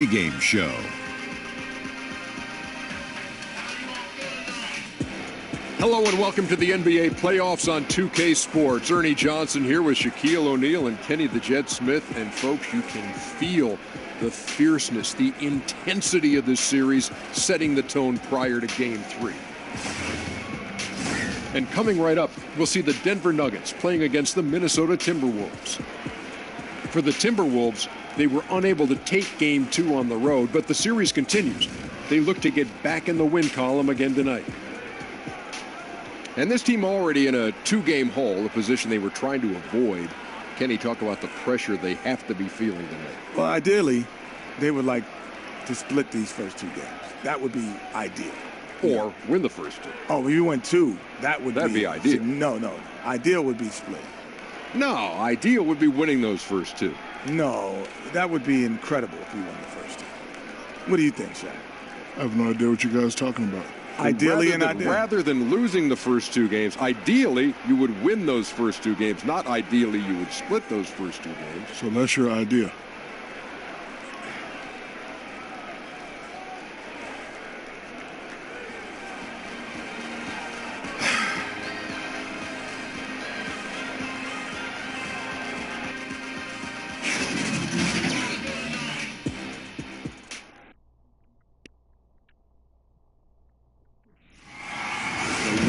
Game show. Hello and welcome to the NBA playoffs on 2K Sports. Ernie Johnson here with Shaquille O'Neal and Kenny the Jet Smith. And folks, you can feel the fierceness, the intensity of this series setting the tone prior to Game 3. And coming right up, we'll see the Denver Nuggets playing against the Minnesota Timberwolves. For the Timberwolves, they were unable to take Game 2 on the road, but the series continues. They look to get back in the win column again tonight. And this team already in a two-game hole, a position they were trying to avoid. Kenny, talk about the pressure they have to be feeling tonight. Well, ideally, they would like to split these first two games. That would be ideal. Or win the first two. Oh, if you win two, that'd be ideal. No. Ideal would be split. No, ideal would be winning those first two. No, that would be incredible if you won the first two. What do you think, Shaq? I have no idea what you guys are talking about. Ideally rather than losing the first two games, ideally you would win those first two games. Not ideally you would split those first two games. So that's your idea.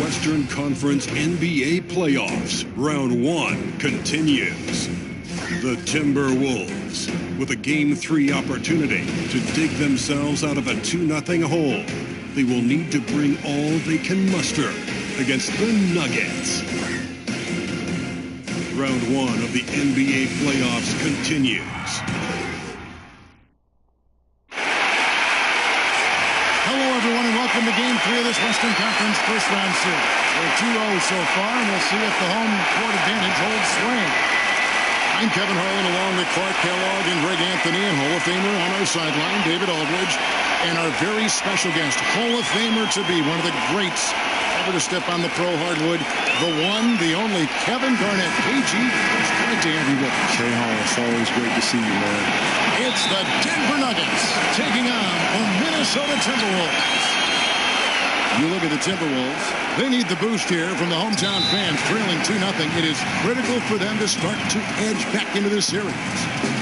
Western Conference NBA Playoffs. Round 1 continues. The Timberwolves, with a Game 3 opportunity to dig themselves out of a 2-0 hole. They will need to bring all they can muster against the Nuggets. Round 1 of the NBA Playoffs continues. Welcome to Game 3 of this Western Conference first-round series. We're 2-0 so far, and we'll see if the home court advantage holds sway. I'm Kevin Harlan, along with Clark Kellogg and Greg Anthony, and Hall of Famer on our sideline, David Aldridge, and our very special guest, Hall of Famer to be, one of the greats ever to step on the pro hardwood, the one, the only, Kevin Garnett. KG, it's good to have you with us. Hall, it's always great to see you, man. It's the Denver Nuggets taking on the Minnesota Timberwolves. You look at the Timberwolves, they need the boost here from the hometown fans, trailing 2-0. It is critical for them to start to edge back into this series.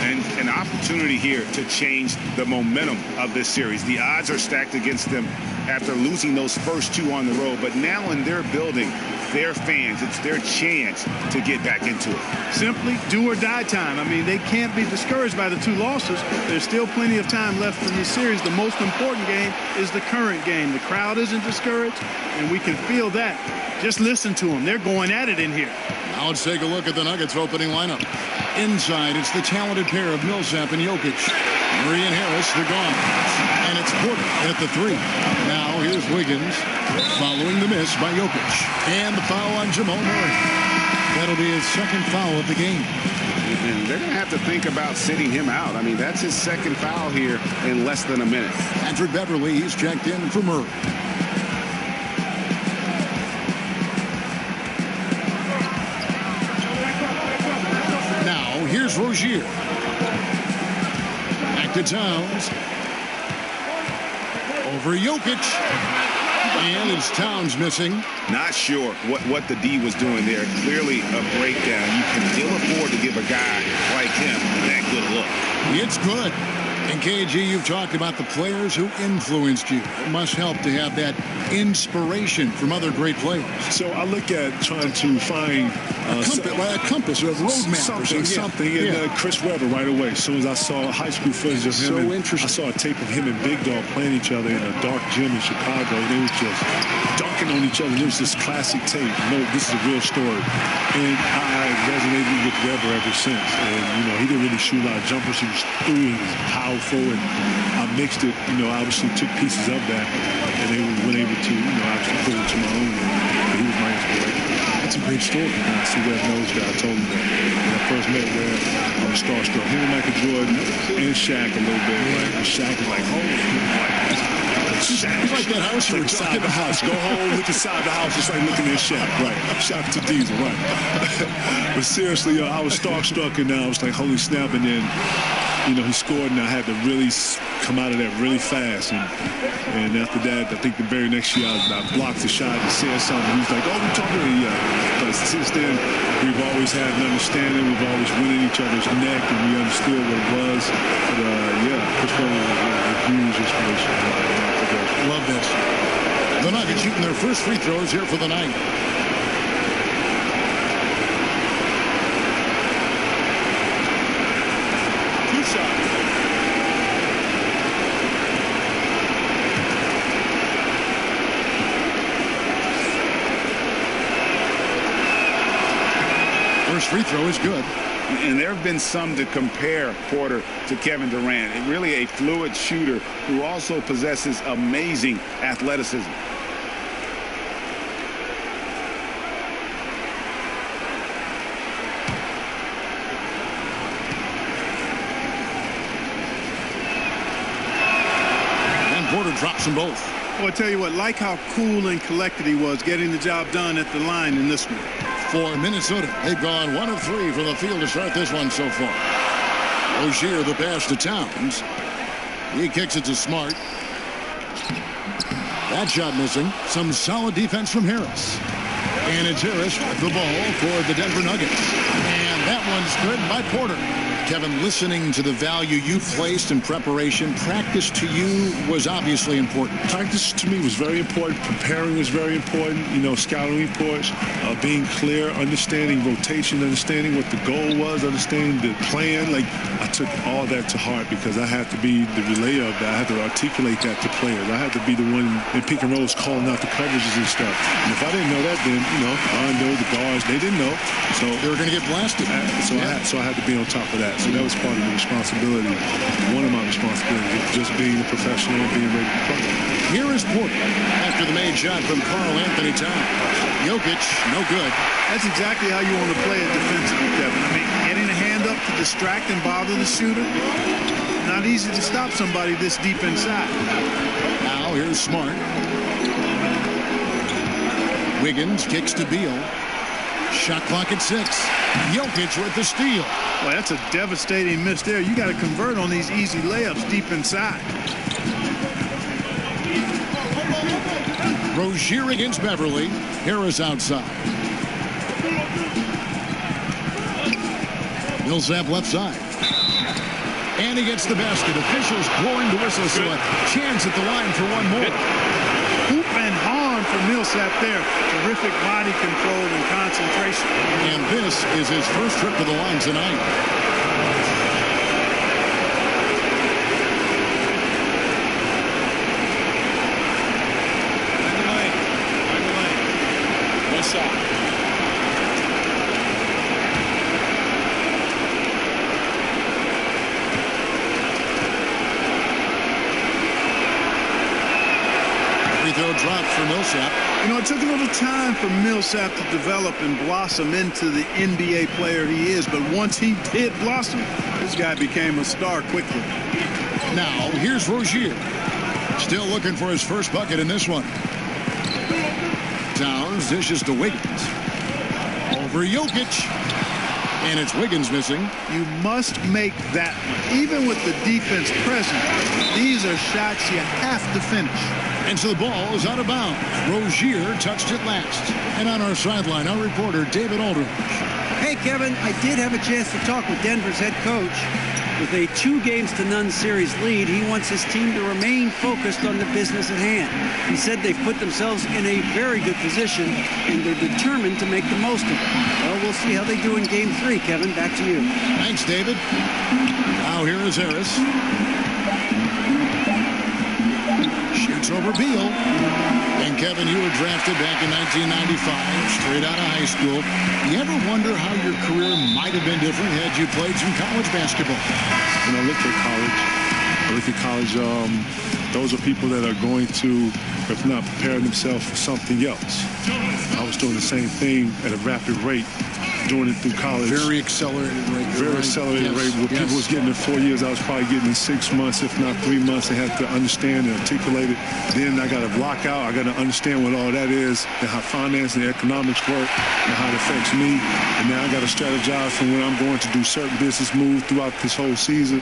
And an opportunity here to change the momentum of this series. The odds are stacked against them after losing those first two on the road, but now in their building, their fans, it's their chance to get back into it. Simply do or die time. I mean, they can't be discouraged by the two losses. There's still plenty of time left in this series. The most important game is the current game. The crowd isn't discouraged, and we can feel that. Just listen to them. They're going at it in here. Now let's take a look at the Nuggets opening lineup. Inside, it's the talented pair of Millsap and Jokic. Murray and Harris, they're gone. And it's Porter at the 3. Now here's Wiggins following the miss by Jokic. And the foul on Jamal Murray. That'll be his second foul of the game. And they're going to have to think about sitting him out. I mean, that's his second foul here in less than a minute. Patrick Beverley, he's checked in for Murray. Now, here's Rozier. Back to Towns. Over Jokic. And it's Towns missing. Not sure what the D was doing there. Clearly a breakdown. You can ill afford to give a guy like him that good look. It's good. And KG, you've talked about the players who influenced you. It must help to have that inspiration from other great players. So I look at trying to find a compass or a roadmap something. And Chris Webber right away. As soon as I saw high school footage of him, I saw a tape of him and Big Dog playing each other in a dark gym in Chicago. They was just dunking on each other. It was this classic tape. No, this is a real story. And I resonated with Webber ever since. And, he didn't really shoot a lot of jumpers. He was through. He was powerful. And I mixed it, obviously took pieces of that, and they were able to, obviously put it to my own. But he was my inspiration. It's a great story. And I see Web knows that. I told him that when I first met Web, I was starstruck. Him and Michael Jordan and Shaq a little bit. And Shaq was like, holy, He's like that house you were talking the house. Go home, look inside the house. It's like looking at Shaq. Right. Shout out to Diesel. Right. But seriously, I was starstruck, and I was like, holy snap. And then he scored, and I had to really come out of that really fast. And after that, I think the very next year, I blocked the shot and said something. He was like, "Oh, we talked already." But since then, we've always had an understanding. We've always went in each other's neck, and we understood what it was. But Chris Webber was a huge inspiration. Love this. The Nuggets shooting their first free throws here for the night. Two shots. First free throw is good. And there have been some to compare Porter to Kevin Durant. And really a fluid shooter who also possesses amazing athleticism. And Porter drops them both. Well, I tell you what, like how cool and collected he was getting the job done at the line in this one. For Minnesota, they've gone 1 of 3 from the field to start this one so far. Rozier, the pass to Towns. He kicks it to Smart. That shot missing. Some solid defense from Harris. And it's Harris with the ball for the Denver Nuggets. And that one's good by Porter. Kevin, listening to the value you placed in preparation, practice to you was obviously important. Practice to me was very important. Preparing was very important. Scouting reports, being clear, understanding rotation, understanding what the goal was, understanding the plan. I took all that to heart because I had to be the relayer of that. I had to articulate that to players. I had to be the one in pick and rolls calling out the coverages and stuff. And if I didn't know that, then, Rondo, the guards, they didn't know. So they were going to get blasted. So I had to be on top of that. So that was part of the responsibility. One of my responsibilities, just being a professional and being ready to play. Here is Porter after the made shot from Karl Anthony Towns. Jokic, no good. That's exactly how you want to play it defensively, Kevin. I mean, getting a hand up to distract and bother the shooter. Not easy to stop somebody this deep inside. Now here's Smart. Wiggins kicks to Beal. Shot clock at 6. Jokic with the steal. Well, that's a devastating miss there. You got to convert on these easy layups deep inside. Rozier against Beverly. Harris outside. Millsap left side. And he gets the basket. Officials blowing the whistle, so a chance at the line for one more. Hoop and harm for Millsap there. Terrific body control and concentration. And this is his first trip to the line tonight. Dropped for Millsap. It took a little time for Millsap to develop and blossom into the NBA player he is, but once he did blossom, this guy became a star quickly. Now, here's Rozier. Still looking for his first bucket in this one. Towns dishes to Wiggins. Over Jokic. And it's Wiggins missing. You must make that one. Even with the defense present, these are shots you have to finish. And so the ball is out of bounds. Rozier touched it last. And on our sideline, our reporter, David Aldridge. Hey, Kevin, I did have a chance to talk with Denver's head coach. With a 2-0 series lead, he wants his team to remain focused on the business at hand. He said they've put themselves in a very good position, and they're determined to make the most of it. Well, we'll see how they do in Game 3, Kevin. Back to you. Thanks, David. Now here is Harris. Shoots over Beal. And Kevin, you were drafted back in 1995, straight out of high school. You ever wonder how your career might have been different had you played some college basketball? When I look at college, those are people that are going to, if not preparing themselves for something else. I was doing the same thing at a rapid rate doing it through college. Very accelerated rate. Very accelerated rate. Where people was getting in 4 years, I was probably getting in 6 months, if not 3 months. I had to understand and articulate it. Then I got to block out. I got to understand what all that is and how finance and economics work and how it affects me. And now I got to strategize from when I'm going to do certain business moves throughout this whole season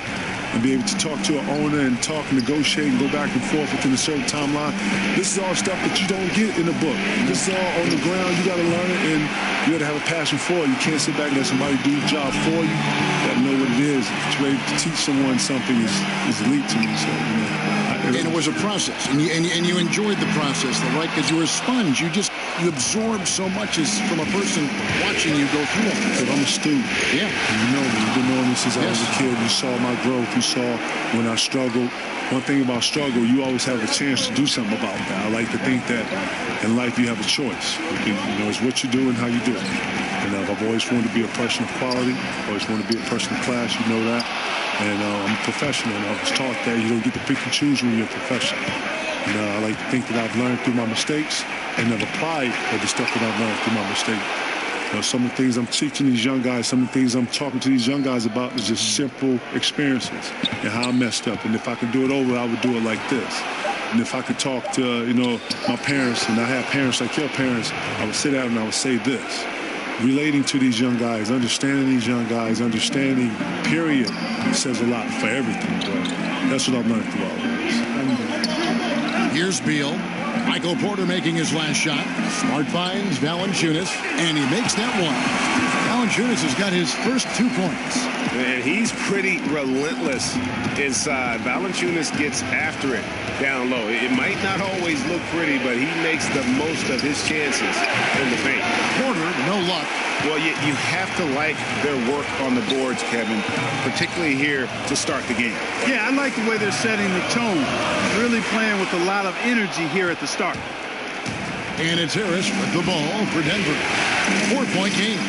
and be able to talk to an owner and talk, negotiate, and go back and forth within a certain timeline. This is all stuff that you don't get in a book. This is all on the ground. You got to learn it, and you got to have a passion for it. You can't sit back and let somebody do the job for you. You got to know what it is. If you're ready to teach someone something is elite to me. So, and it was a process, and you enjoyed the process, though, right? Because you're a sponge. You absorb so much as from a person watching you go through it. Because I'm a student. Yeah. And you know me. You've been knowing me since I was a kid. You saw my growth. You saw when I struggled. One thing about struggle, you always have a chance to do something about that. I like to think that in life you have a choice. It's what you do and how you do it. And I've always wanted to be a person of quality. Always wanted to be a person of class. You know that. And I'm a professional. And I was taught that you don't get to pick and choose when you're a professional. And I like to think that I've learned through my mistakes and I've applied the stuff that I've learned through my mistakes. Some of the things I'm teaching these young guys, some of the things I'm talking to these young guys about is just simple experiences and how I messed up. And if I could do it over, I would do it like this. And if I could talk to, my parents, and I have parents like your parents, I would sit down and I would say this. Relating to these young guys, understanding these young guys, understanding, period, says a lot for everything. But that's what I've learned through all of this. Here's Beal. Michael Porter making his last shot. Smart finds Valanciunas, and he makes that one. Valanciunas has got his first 2 points. And he's pretty relentless inside. Valanciunas gets after it down low. It might not always look pretty, but he makes the most of his chances in the paint. Porter, no luck. Well, you have to like their work on the boards, Kevin, particularly here to start the game. Yeah, I like the way they're setting the tone. Really playing with a lot of energy here at the start. And it's Harris with the ball for Denver. 4-point game.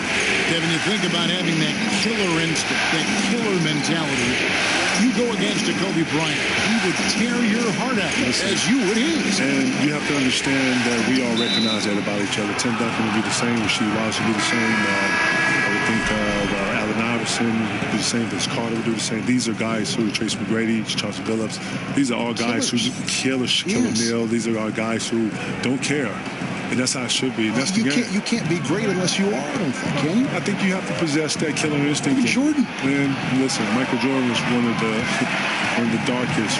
Kevin, you think about having that killer instinct, that killer mentality. You go against a Kobe Bryant, he would tear your heart out, as you would his. And you have to understand that we all recognize that about each other. Tim Duncan would be the same. Rasheed Wallace would be the same. I would think Allen Iverson would do the same. Vince Carter would do the same. These are guys who, Trace McGrady, Chauncey Billups, these are all guys who kill Shaquille O'Neal. These are all guys who don't care. And that's how it should be. That's you can't be great unless you are, I don't think, can you? I think you have to possess that killer instinct. Even Jordan. Man, listen, Michael Jordan was one of the darkest.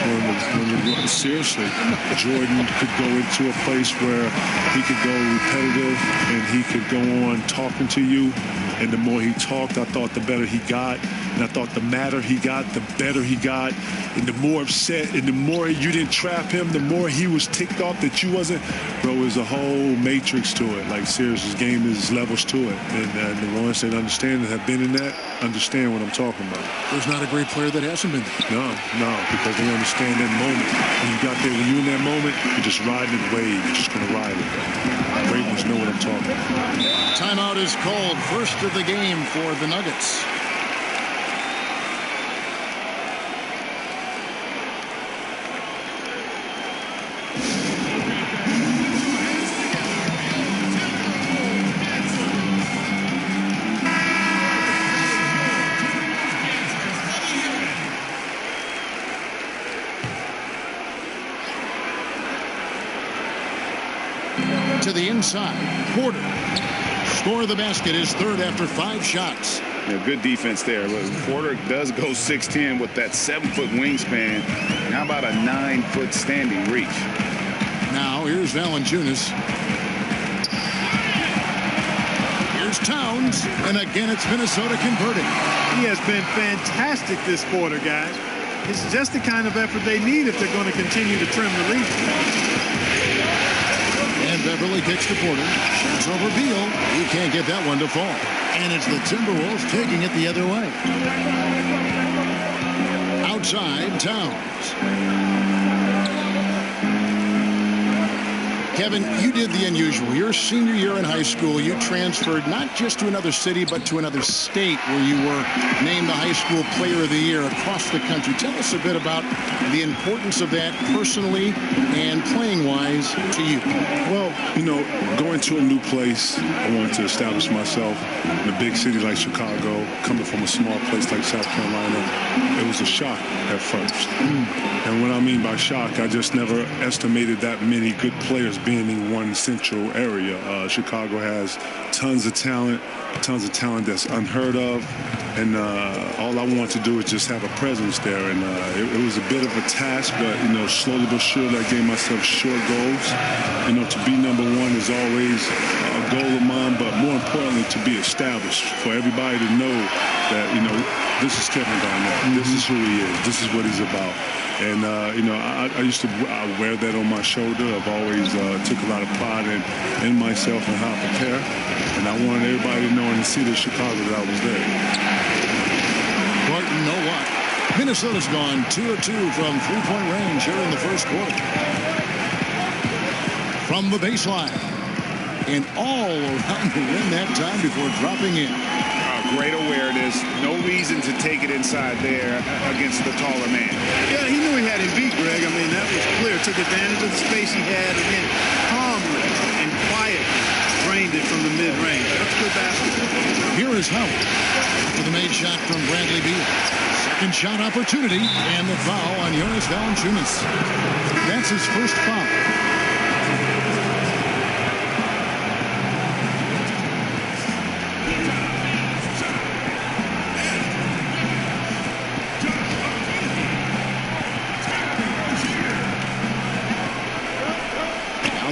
Seriously, Jordan could go into a place where he could go repetitive and he could go on talking to you. And the more he talked, I thought the better he got. And I thought the madder he got, the better he got. And the more upset and the more you didn't trap him, the more he was ticked off that you wasn't. Bro, there's a whole matrix to it. Like, seriously, this game is levels to it. And the ones that understand and have been in that understand what I'm talking about. There's not a great player that hasn't been there. No, because they understand that moment. When you got there, when you're in that moment, you're just riding the wave. You're just going to ride it. Great ones know what I'm talking about. Timeout is called. First of the game for the Nuggets. To the inside, Porter. Score of the basket, his third after 5 shots. Yeah, good defense there. Porter does go 6'10" with that 7-foot wingspan. How about a 9-foot standing reach? Now here's Valanciunas. Here's Towns, and again it's Minnesota converting. He has been fantastic this quarter, guys. It's just the kind of effort they need if they're going to continue to trim the lead. And Beverly kicks to Porter. Shoots over Beal. He can't get that one to fall. And it's the Timberwolves taking it the other way. Outside, Towns. Kevin, you did the unusual. Your senior year in high school, you transferred not just to another city, but to another state where you were named the High School Player of the Year across the country. Tell us a bit about the importance of that personally and playing-wise to you. Well, you know, going to a new place, I wanted to establish myself in a big city like Chicago. Coming from a small place like South Carolina, it was a shock at first. And what I mean by shock, I just never estimated that many good players being in one central area. Chicago has tons of talent that's unheard of, and all I want to do is just have a presence there. And it was a bit of a task, but you know, slowly but surely, I gave myself short goals. You know, to be number one is always a goal of mine, but more importantly, to be established, for everybody to know that, you know, this is Kevin Garnett. This is who he is. This is what he's about. And, you know, I used to wear that on my shoulder. I've always took a lot of pride in myself and how I prepare. And I wanted everybody to know in the city of Chicago that I was there. Barton, know what? Minnesota's gone 2 of 2 from three-point range here in the first quarter. From the baseline. And all around the rim that time before dropping in. Great awareness. No reason to take it inside there against the taller man. Yeah, he knew he had him beat, Greg. I mean, that was clear. Took advantage of the space he had, and then calmly and quietly drained it from the mid-range. That's good basketball. Here is Howard with a made shot from Bradley Beal. Second shot opportunity, and the foul on Jonas Valanciunas. That's his first foul.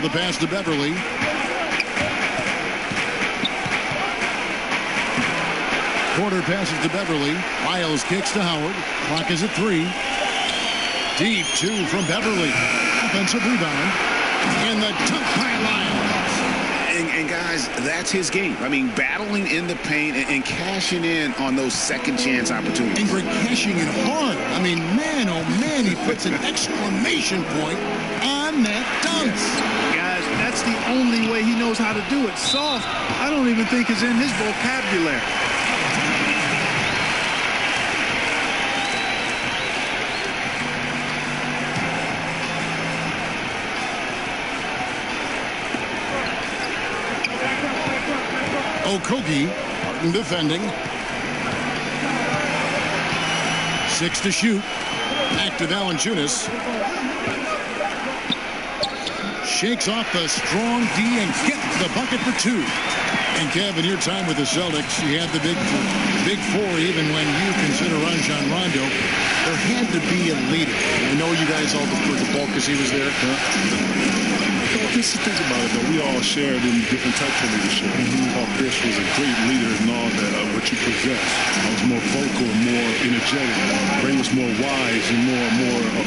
The pass to Beverly. Porter passes to Beverly. Lyles kicks to Howard. Clock is at 3. Deep 2 from Beverly. Offensive rebound. And the dunk by Lyles. And guys, that's his game. I mean, battling in the paint and cashing in on those second chance opportunities. And Greg cashing in hard. I mean, man, oh man, he puts an exclamation point on that dunk. Guys, that's the only way he knows how to do it. Soft, I don't even think is in his vocabulary. Okogie defending. 6 to shoot. Back to Valanciunas. Shakes off the strong D and gets the bucket for 2. And Kevin, your time with the Celtics, you had the big four, even when you consider Rajon Rondo. There had to be a leader. I know you guys all preferred the ball because he was there. Well, just to think about it, though, we all shared in different types of leadership. Paul Pierce was a great leader in all that, what you possess. I was more vocal and more energetic. Ray was more wise and more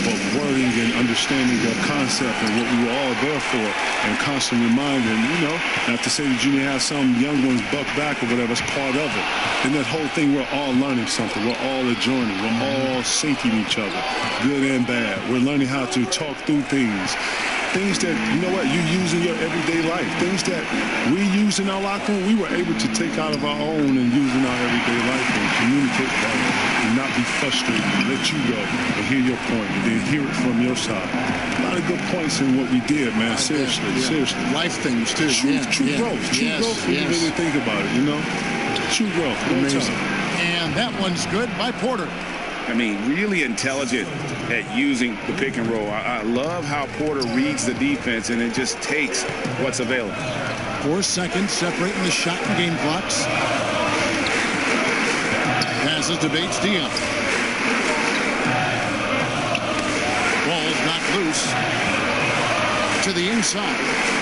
of wording and understanding the concept and what we were all there for, and constantly reminding, you know, not to say that you may have some young ones buck back or whatever, it's part of it. In that whole thing, we're all learning something. We're all a journey. We're all sinking each other, good and bad. We're learning how to talk through things. Things that, you know what, you use in your everyday life. Things that we use in our locker room, we were able to take out of our own and use in our everyday life and communicate better and not be frustrated, let you go and hear your point and then hear it from your side. A lot of good points in what we did, man, seriously. Life things, too. True growth when you really think about it, you know? True growth. Amazing. And that one's good by Porter. I mean, really intelligent at using the pick and roll. I love how Porter reads the defense, and it just takes what's available. 4 seconds separating the shot and game clocks. Passes to Bates-Diop. Ball's knocked loose. To the inside.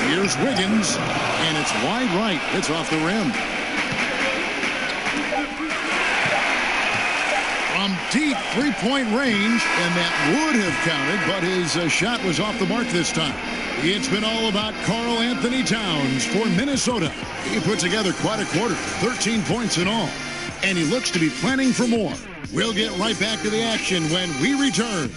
Here's Wiggins, and it's wide right. It's off the rim. From deep three-point range, and that would have counted, but his shot was off the mark this time. It's been all about Karl Anthony Towns for Minnesota. He put together quite a quarter, 13 points in all, and he looks to be planning for more. We'll get right back to the action when we return.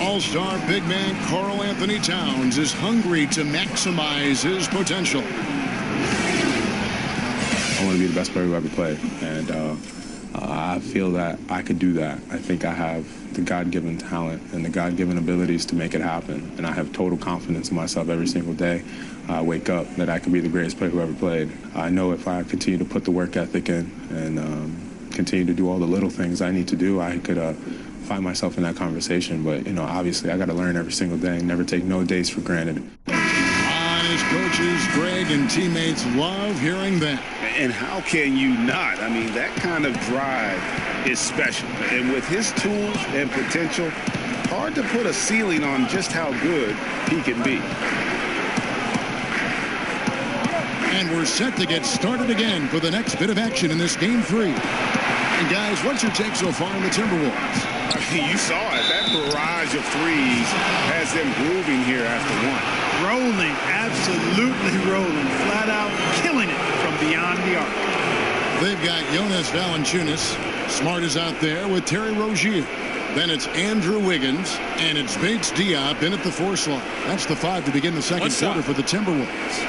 All-star big man Karl Anthony Towns is hungry to maximize his potential. I want to be the best player who ever played, and I feel that I could do that. I think I have the God-given talent and the God-given abilities to make it happen, and I have total confidence in myself every single day. I wake up that I could be the greatest player who ever played. I know if I continue to put the work ethic in and continue to do all the little things I need to do, I could find myself in that conversation. But, you know, obviously I got to learn every single day and never take no days for granted. His coaches, Greg, and teammates love hearing that. And how can you not? I mean, that kind of drive is special. And with his tools and potential, hard to put a ceiling on just how good he can be. And we're set to get started again for the next bit of action in this Game 3. And guys, what's your take so far on the Timberwolves? I mean, you saw it. That barrage of threes has them grooving here after one. Rolling, absolutely rolling, flat out killing it from beyond the arc. They've got Jonas Valanciunas. Smart is out there with Terry Rozier. Then it's Andrew Wiggins, and it's Bates Diop in at the 4 slot. That's the 5 to begin the second quarter for the Timberwolves.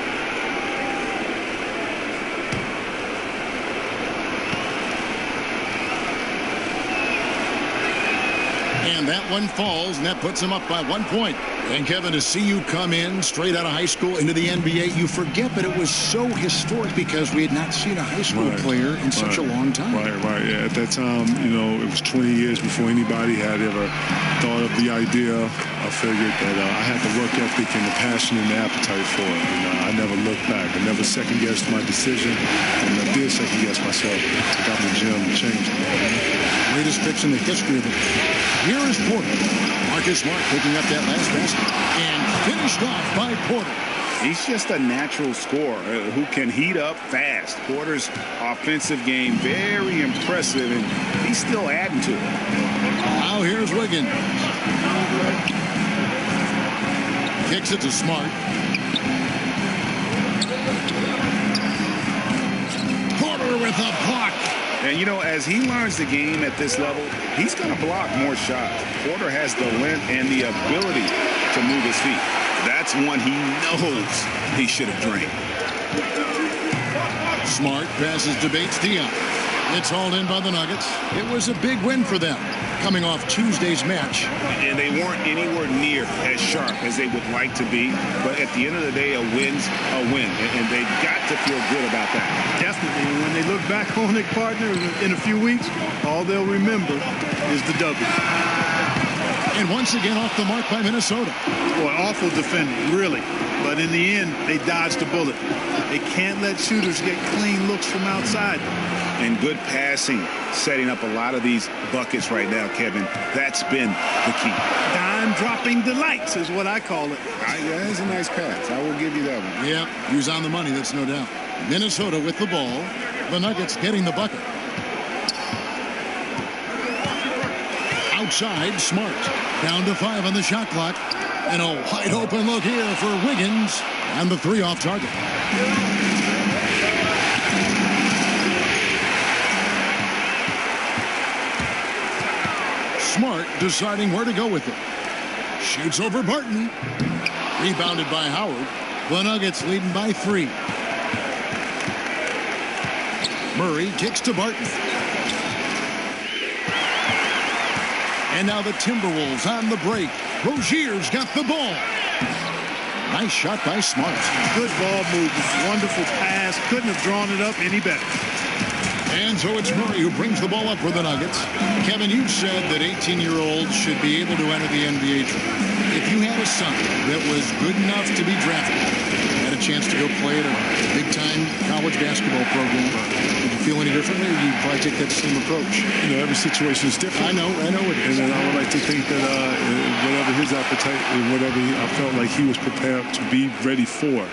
And that one falls, and that puts him up by 1 point. And Kevin, to see you come in straight out of high school into the NBA, you forget, but it was so historic because we had not seen a high school player in such a long time. Right. Yeah, at that time, you know, it was 20 years before anybody had ever thought of the idea. I figured that I had the work ethic and the passion and the appetite for it. And I never looked back. I never second-guessed my decision. And I did second-guess myself. I got in the gym and changed it. Greatest picks in the history of the game. Here is Porter. Marcus Smart picking up that last basket and finished off by Porter. He's just a natural scorer who can heat up fast. Porter's offensive game very impressive, and he's still adding to it. Now here's Wiggins. Kicks it to Smart. Porter with a block. And, you know, as he learns the game at this level, he's going to block more shots. Porter has the length and the ability to move his feet. That's one he knows he should have drained. Smart passes to Bates Diop. It's hauled in by the Nuggets. It was a big win for them, coming off Tuesday's match. And they weren't anywhere near as sharp as they would like to be. But at the end of the day, a win's a win. And they've got to feel good about that. Definitely. And when they look back on it, partner, in a few weeks, all they'll remember is the W. And once again off the mark by Minnesota. Boy, awful defending, really. But in the end, they dodged a bullet. They can't let shooters get clean looks from outside. And good passing, setting up a lot of these buckets right now, Kevin. That's been the key. Dime-dropping delights is what I call it. Yeah, that's a nice pass. I will give you that one. Yeah, he was on the money, that's no doubt. Minnesota with the ball. The Nuggets getting the bucket. Outside, Smart. Down to 5 on the shot clock. And a wide open look here for Wiggins. And the 3 off target. Smart deciding where to go with it. Shoots over Barton. Rebounded by Howard. The Nuggets leading by 3. Murray kicks to Barton. And now the Timberwolves on the break. Rozier's got the ball. Nice shot by Smart. Good ball movement. Wonderful pass. Couldn't have drawn it up any better. And so it's Murray who brings the ball up for the Nuggets. Kevin, you said that 18-year-olds should be able to enter the NBA draft. If you had a son that was good enough to be drafted, had a chance to go play at a big-time college basketball program, would you feel any differently, or do you probably take that same approach? You know, every situation is different. I know it is. And I would like to think that whatever his appetite and whatever I felt like he was prepared to be ready for,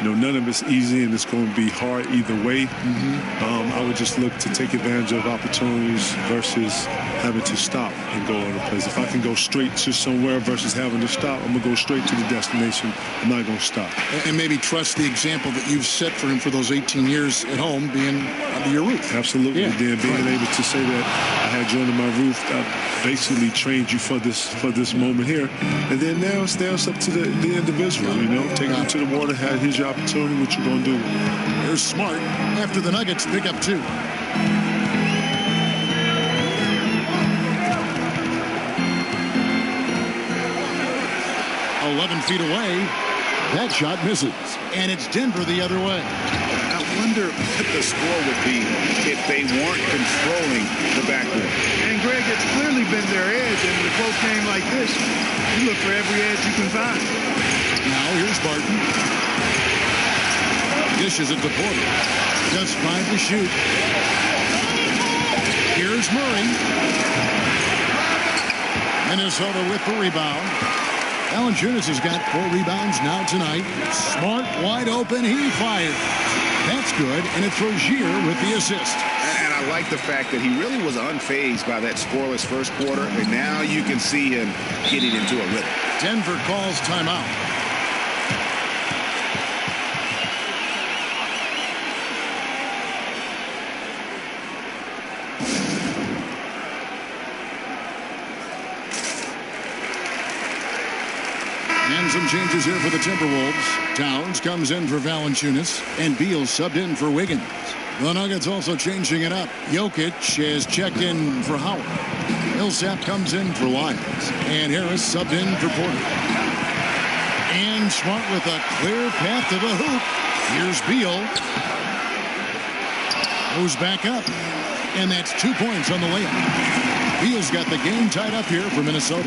none of it's easy, and it's going to be hard either way. I would just look to take advantage of opportunities versus having to stop and go other place. If I can go straight to somewhere versus having to stop, I'm going to go straight to the destination. I'm not going to stop. And maybe trust the example that you've set for him for those 18 years at home being under your roof. Absolutely. Yeah. Then being able to say that I had you under my roof, I basically trained you for this moment here. And then now it's up to the individual, Take him to the water, here's your opportunity, what you going to do with it. Here's Smart after the Nuggets pick up 2. Feet away. That shot misses. And it's Denver the other way. I wonder what the score would be if they weren't controlling the backcourt. And Greg, it's clearly been their edge, and in a close game like this, you look for every edge you can find. Now here's Barton. Dishes it to Porter. Just 5 to shoot. Here's Murray. Minnesota with the rebound. Valanciunas has got 4 rebounds now tonight. Smart, wide open, he fires. That's good, and it's Rozier with the assist. And I like the fact that he really was unfazed by that scoreless first quarter, and now you can see him getting into a rhythm. Denver calls timeout. Some changes here for the Timberwolves. Towns comes in for Valanciunas, and Beal subbed in for Wiggins. The Nuggets also changing it up. Jokic has checked in for Howard. Millsap comes in for Lyons, and Harris subbed in for Porter. And Smart with a clear path to the hoop. Here's Beal. Goes back up, and that's 2 points on the layup. Beal's got the game tied up here for Minnesota.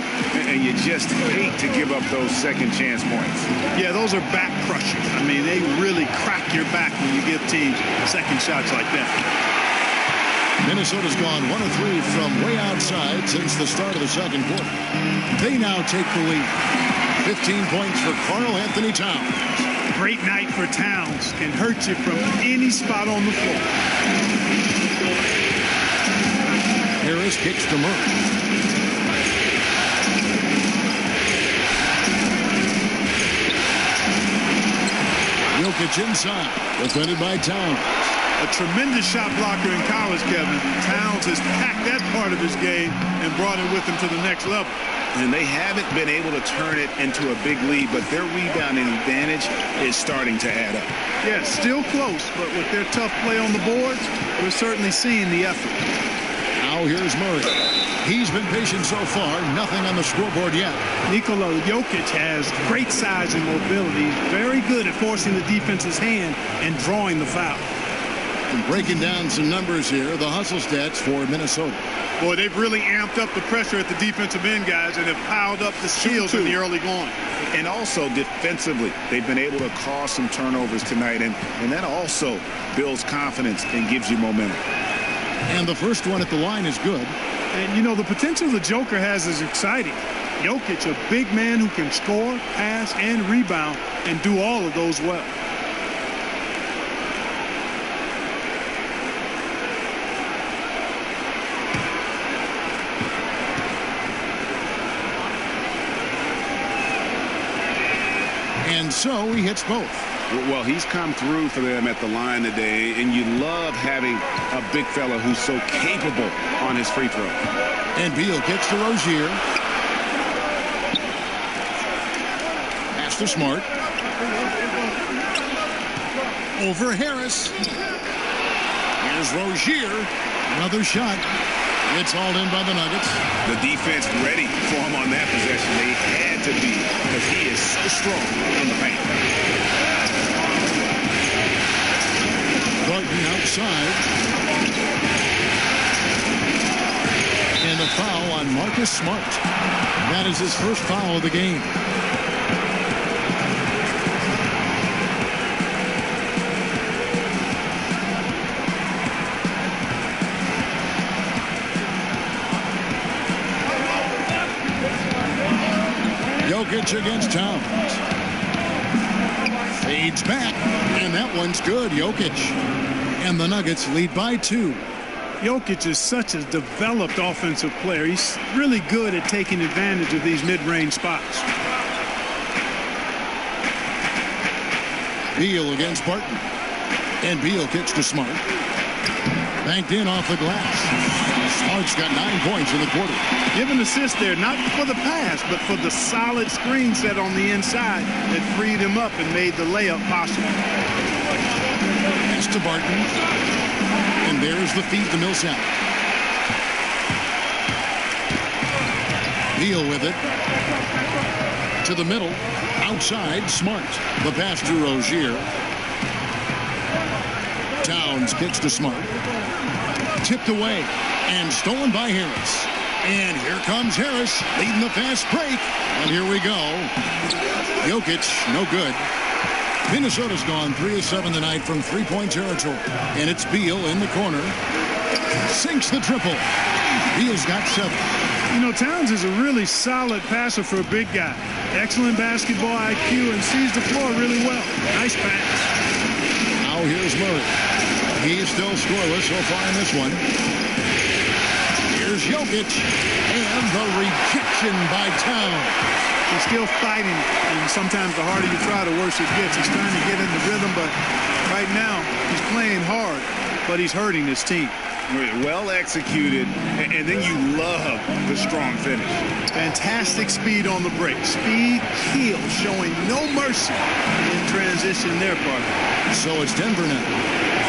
And you just hate to give up those second chance points. Yeah, those are back crushers. I mean, they really crack your back when you give teams second shots like that. Minnesota's gone 1 of 3 from way outside since the start of the second quarter. They now take the lead. 15 points for Karl-Anthony Towns. Great night for Towns. Can hurt you from any spot on the floor. Harris kicks to Murray. Jokic inside, defended by Towns. A tremendous shot blocker in college, Kevin. Towns has packed that part of his game and brought it with him to the next level. And they haven't been able to turn it into a big lead, but their rebounding advantage is starting to add up. Yeah, still close, but with their tough play on the boards, we're certainly seeing the effort. Now here's Murray. He's been patient so far. Nothing on the scoreboard yet. Nikola Jokic has great size and mobility. Very good at forcing the defense's hand and drawing the foul. And breaking down some numbers here, the hustle stats for Minnesota. Boy, they've really amped up the pressure at the defensive end, guys, and have piled up the steals in the early going. And also defensively, they've been able to cause some turnovers tonight, and that also builds confidence and gives you momentum. And the first one at the line is good. And, the potential the Joker has is exciting. Jokic, a big man who can score, pass, and rebound, and do all of those well. And so he hits both. Well, he's come through for them at the line today, and you love having a big fella who's so capable on his free throw. And Beal kicks to Rozier. Pass to Smart. Over Harris. Here's Rozier. Another shot. It's hauled in by the Nuggets. The defense ready for him on that possession. They had to be, because he is so strong in the paint. Barton outside. And a foul on Marcus Smart. That is his first foul of the game. Jokic against Towns. Fade Fades back, and that one's good. Jokic. And the Nuggets lead by 2. Jokic is such a developed offensive player. He's really good at taking advantage of these mid-range spots. Beal against Barton. And Beal kicks to Smart. Banked in off the glass. Smart's got 9 points in the quarter. Give an assist there, not for the pass, but for the solid screen set on the inside that freed him up and made the layup possible. Pass to Barton. And there's the feed to Millsap. Beal with it. To the middle. Outside, Smart. The pass to Rozier. Towns kicks to Smart. Tipped away. And stolen by Harris. And here comes Harris leading the fast break. And here we go. Jokic, no good. Minnesota's gone 3 of 7 tonight from three-point territory. And it's Beal in the corner. Sinks the triple. Beal's got 7. You know, Towns is a really solid passer for a big guy. Excellent basketball IQ and sees the floor really well. Nice pass. Now here's Murray. He's still scoreless so far in this one. Here's Jokic. And the rejection by Towns. He's still fighting, and sometimes the harder you try, the worse it gets. He's trying to get in the rhythm, but right now he's playing hard, but he's hurting his team. Well executed, and then you love the strong finish. Fantastic speed on the break. Speed, heel, showing no mercy in transition there, partner. So it's Denver now,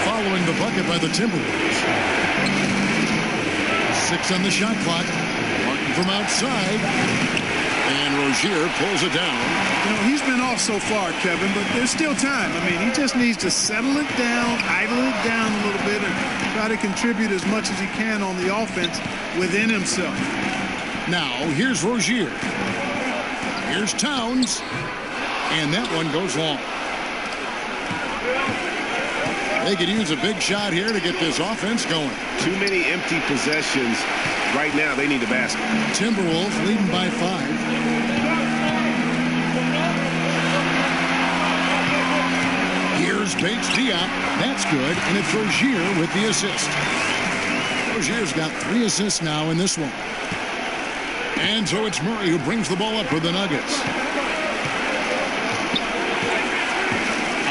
following the bucket by the Timberwolves. 6 on the shot clock. Martin from outside. And Rozier pulls it down. You know, he's been off so far, Kevin, but there's still time. I mean, he just needs to settle it down, idle it down a little bit, and try to contribute as much as he can on the offense within himself. Now, here's Rozier. Here's Towns. And that one goes long. They could use a big shot here to get this offense going. Too many empty possessions. Right now, they need a basket. Timberwolves leading by 5. Here's Bates Diop. That's good. And it's Rozier with the assist. Rozier's got 3 assists now in this one. And so it's Murray who brings the ball up for the Nuggets.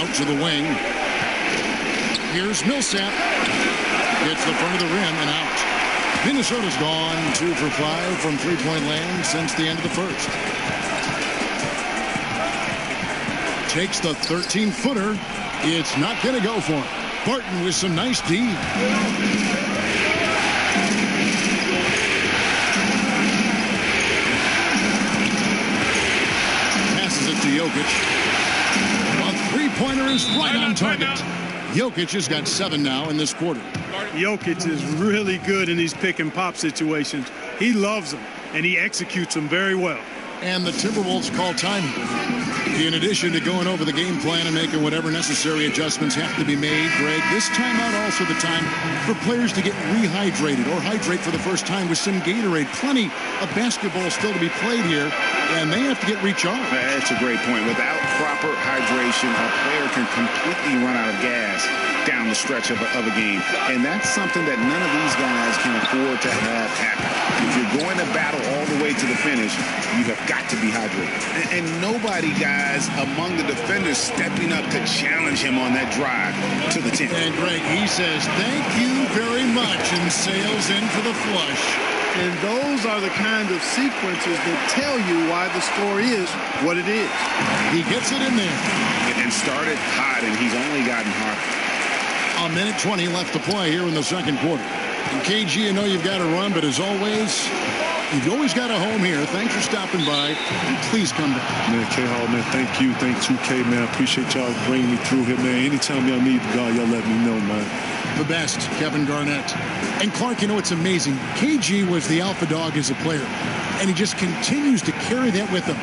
Out to the wing. Here's Millsap. Gets the front of the rim and out. Minnesota's gone 2 for 5 from three-point land since the end of the first. Takes the 13-footer. It's not going to go for him. Barton with some nice D. Passes it to Jokic. A three-pointer is right on target. Jokic has got 7 now in this quarter. Jokic is really good in these pick-and-pop situations. He loves them, and he executes them very well. And the Timberwolves call time. In addition to going over the game plan and making whatever necessary adjustments have to be made, Greg, this timeout also the time for players to get rehydrated or hydrate for the first time with some Gatorade. Plenty of basketball still to be played here, and they have to get recharged. That's a great point. Without proper hydration, a player can completely run out of gas down the stretch of a game. And that's something that none of these guys can afford to have happen. If you're going to battle all the way to the finish, you have got to be hydrated. And nobody, guys, among the defenders stepping up to challenge him on that drive to the 10. And Greg, he says, thank you very much, and sails in for the flush. And those are the kind of sequences that tell you why the score is what it is. He gets it in there. And started hot, and he's only gotten hotter. A minute 20 left to play here in the second quarter. And KG, I know you've got to run, but as always, you've always got a home here. Thanks for stopping by. And please come back. Man, K-Hall, man, thank you. Thank 2K, man. I appreciate y'all bringing me through here, man. Anytime y'all need the guy, y'all let me know, man. The best, Kevin Garnett. And Clark, you know, it's amazing. KG was the alpha dog as a player, and he just continues to carry that with him.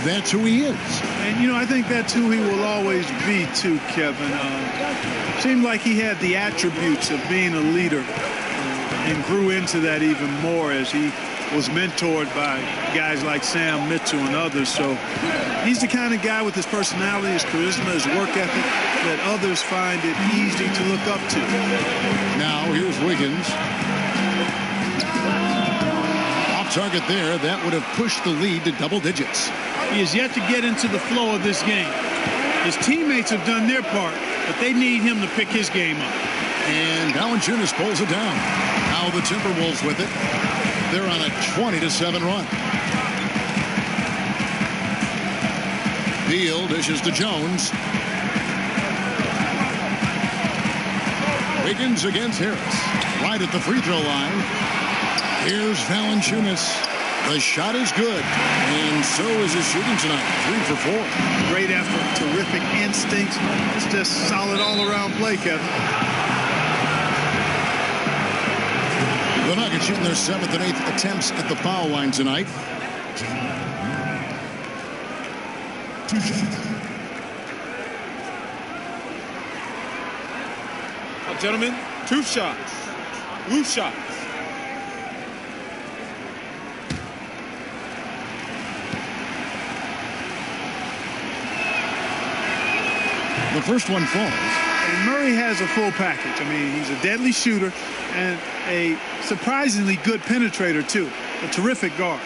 That's who he is. And, you know, I think that's who he will always be, too, Kevin. Seemed like he had the attributes of being a leader and grew into that even more as he was mentored by guys like Sam Mitchell and others. So he's the kind of guy with his personality, his charisma, his work ethic that others find it easy to look up to. Now here's Wiggins. Off target there. That would have pushed the lead to double digits. He has yet to get into the flow of this game. His teammates have done their part, but they need him to pick his game up. And Valanciunas pulls it down. Now the Timberwolves with it. They're on a 20-7 run. Beal dishes to Jones. Wiggins against Harris. Right at the free throw line. Here's Valanciunas. The shot is good, and so is his shooting tonight. 3 for 4. Great effort, terrific instincts. It's just solid all-around play, Kevin. The Nuggets shooting their 7th and 8th attempts at the foul line tonight. Gentlemen, 2 shots. Loose shots. The first one falls. And Murray has a full package. I mean, he's a deadly shooter and a surprisingly good penetrator, too. A terrific guard.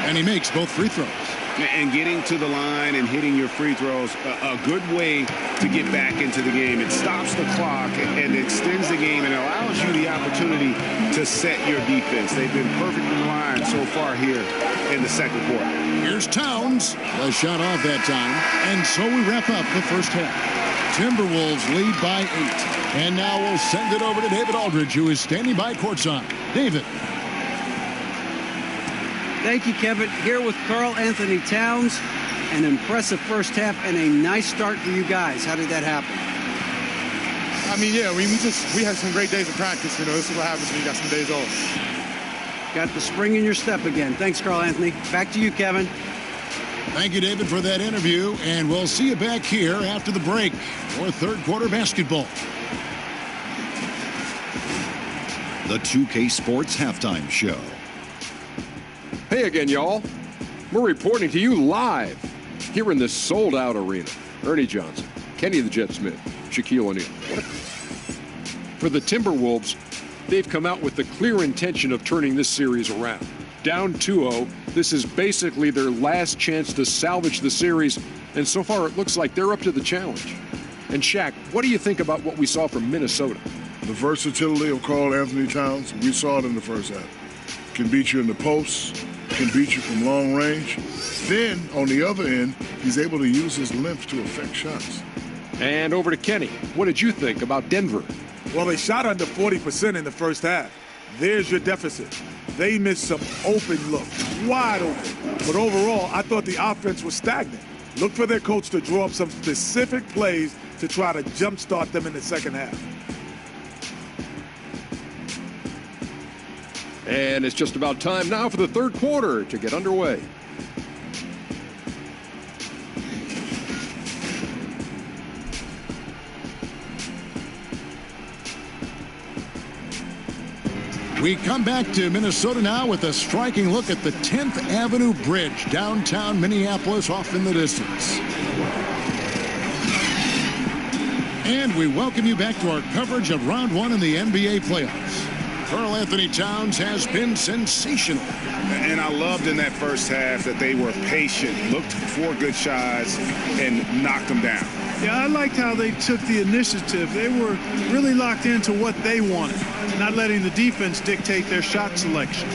And he makes both free throws. And getting to the line and hitting your free throws, a good way to get back into the game. It stops the clock and extends the game and allows you the opportunity to set your defense. They've been perfect in the line so far here in the second quarter. Here's Towns. A shot off that time. And so we wrap up the first half. Timberwolves lead by 8. And now we'll send it over to David Aldridge, who is standing by courtside. David. Thank you, Kevin. Here with Karl Anthony Towns. An impressive first half and a nice start for you guys. How did that happen? I mean, yeah, we had some great days of practice. You know, this is what happens when you got some days off. Got the spring in your step again. Thanks, Karl Anthony. Back to you, Kevin. Thank you, David, for that interview. And we'll see you back here after the break for third quarter basketball. The 2K Sports Halftime Show. Hey again, y'all. We're reporting to you live here in this sold-out arena. Ernie Johnson, Kenny the Jet Smith, Shaquille O'Neal. For the Timberwolves, they've come out with the clear intention of turning this series around. Down 2-0, this is basically their last chance to salvage the series, and so far it looks like they're up to the challenge. And Shaq, what do you think about what we saw from Minnesota? The versatility of Karl Anthony Towns, we saw it in the first half. Can beat you in the post, can beat you from long range. Then, on the other end, he's able to use his length to affect shots. And over to Kenny. What did you think about Denver? Well, they shot under 40% in the first half. There's your deficit. They missed some open looks, wide open. But overall, I thought the offense was stagnant. Look for their coach to draw up some specific plays to try to jumpstart them in the second half. And it's just about time now for the third quarter to get underway. We come back to Minnesota now with a striking look at the 10th Avenue Bridge, downtown Minneapolis, off in the distance. And we welcome you back to our coverage of round 1 in the NBA playoffs. Karl Anthony Towns has been sensational. And I loved in that first half that they were patient, looked for good shots, and knocked them down. Yeah, I liked how they took the initiative. They were really locked into what they wanted, not letting the defense dictate their shot selection.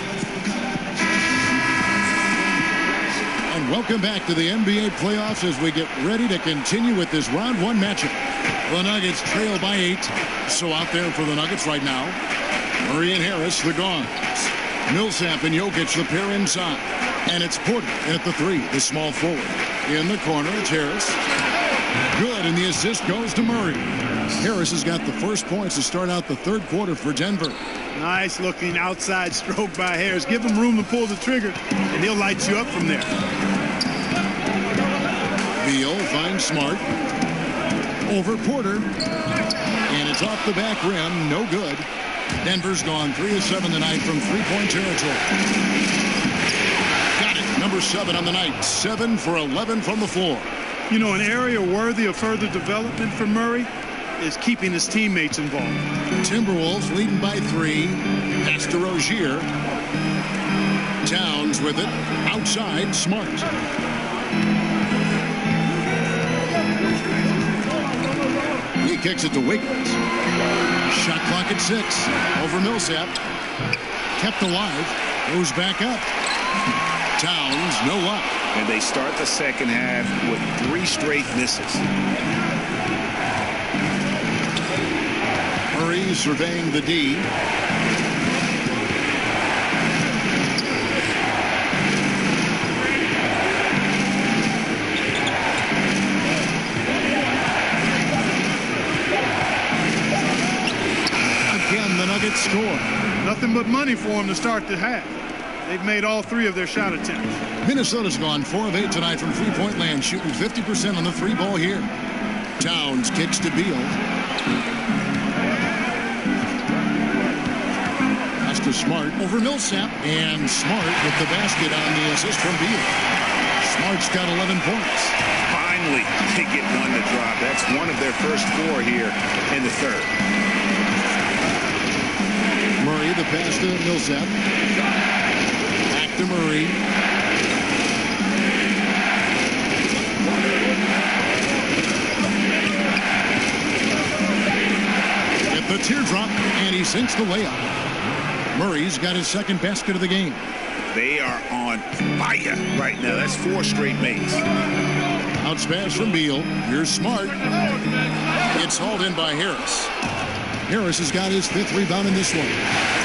And welcome back to the NBA playoffs as we get ready to continue with this round 1 matchup. The Nuggets trail by 8. So out there for the Nuggets right now, Murray and Harris, the guards. Millsap and Jokic, the pair inside. And it's Porter at the 3, the small forward. In the corner, it's Harris. Good, and the assist goes to Murray. Harris has got the first points to start out the third quarter for Denver. Nice looking outside stroke by Harris. Give him room to pull the trigger, and he'll light you up from there. Beal finds Smart. Over Porter. And it's off the back rim. No good. Denver's gone 3 of 7 tonight from three-point territory. Got it. Number 7 on the night. 7 for 11 from the floor. You know, an area worthy of further development for Murray is keeping his teammates involved. Timberwolves leading by 3. Pass to Rozier. Towns with it. Outside, Smart. He kicks it to Wiggins. Shot clock at 6. Over Millsap. Kept alive. Goes back up. Towns, no luck. And they start the second half with 3 straight misses. Murray surveying the D. Again, the Nuggets score. Nothing but money for them to start the half. They've made all 3 of their shot attempts. Minnesota's gone 4 of 8 tonight from three-point land, shooting 50% on the 3-ball here. Towns kicks to Beal. Pass to Smart over Millsap. And Smart with the basket on the assist from Beal. Smart's got 11 points. Finally, they get one to drop. That's one of their first 4 here in the third. Murray, the pass to Millsap. Back to Murray. At the teardrop, and he sinks the layup. Murray's got his second basket of the game. They are on fire right now. That's 4 straight makes. Bounce pass from Beal. Here's Smart. It's hauled in by Harris. Harris has got his 5th rebound in this one.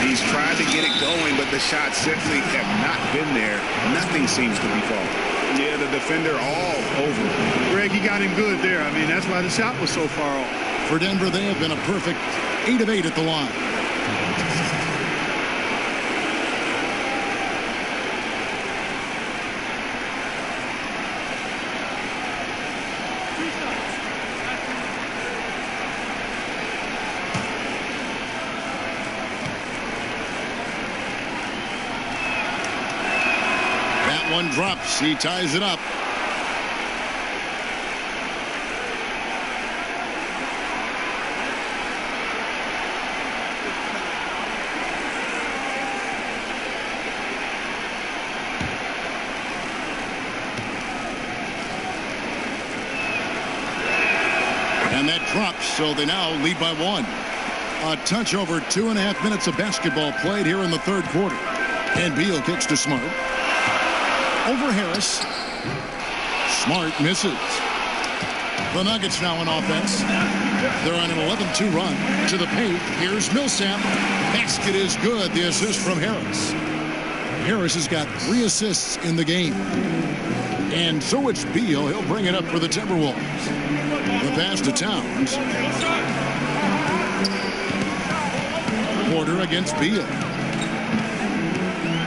He's tried to get it going, but the shots simply have not been there. Nothing seems to be falling. Yeah, the defender all over. Greg, he got him good there. I mean, that's why the shot was so far off. For Denver, they have been a perfect 8 of 8 at the line. One drops. He ties it up. And that drops, so they now lead by 1. A touch over 2.5 minutes of basketball played here in the third quarter. And Beal kicks to Smart. Over Harris. Smart misses. The Nuggets now in offense. They're on an 11-2 run to the paint. Here's Millsap. Basket is good. The assist from Harris. Harris has got 3 assists in the game. And so it's Beal. He'll bring it up for the Timberwolves. The pass to Towns. Porter against Beal.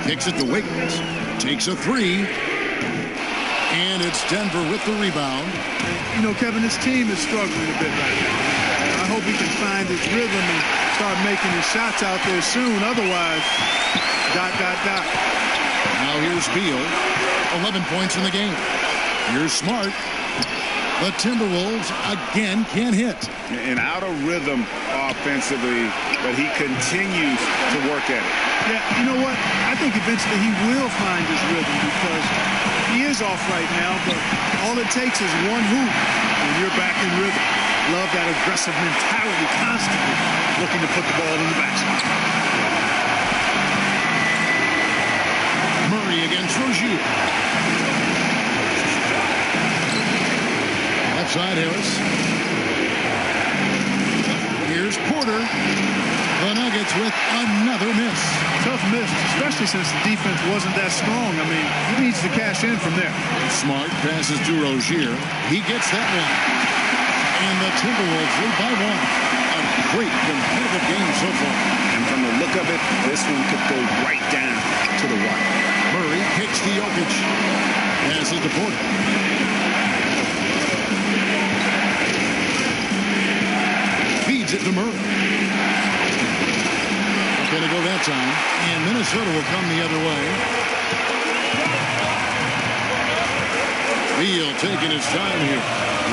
Kicks it to Wiggins. Takes a 3. And it's Denver with the rebound. You know, Kevin, his team is struggling a bit right now. I hope he can find his rhythm and start making his shots out there soon. Otherwise, ... Now here's Beal. 11 points in the game. Here's Smart. The Timberwolves again can't hit. And out of rhythm offensively, but he continues to work at it. Yeah, you know what? I think eventually he will find his rhythm because he is off right now, but all it takes is one hoop and you're back in rhythm. Love that aggressive mentality, constantly looking to put the ball in the basket. Murray against Rozier. Left side, Harris. Here's Porter. The Nuggets with another miss. Tough miss, especially since the defense wasn't that strong. I mean, he needs to cash in from there. Smart passes to Rozier. He gets that one. And the Timberwolves lead by 1. A great competitive game so far. And from the look of it, this one could go right down to the wire. Murray kicks to Jokic. Passes to Porter. to go that time. And Minnesota will come the other way. Beal taking his time here.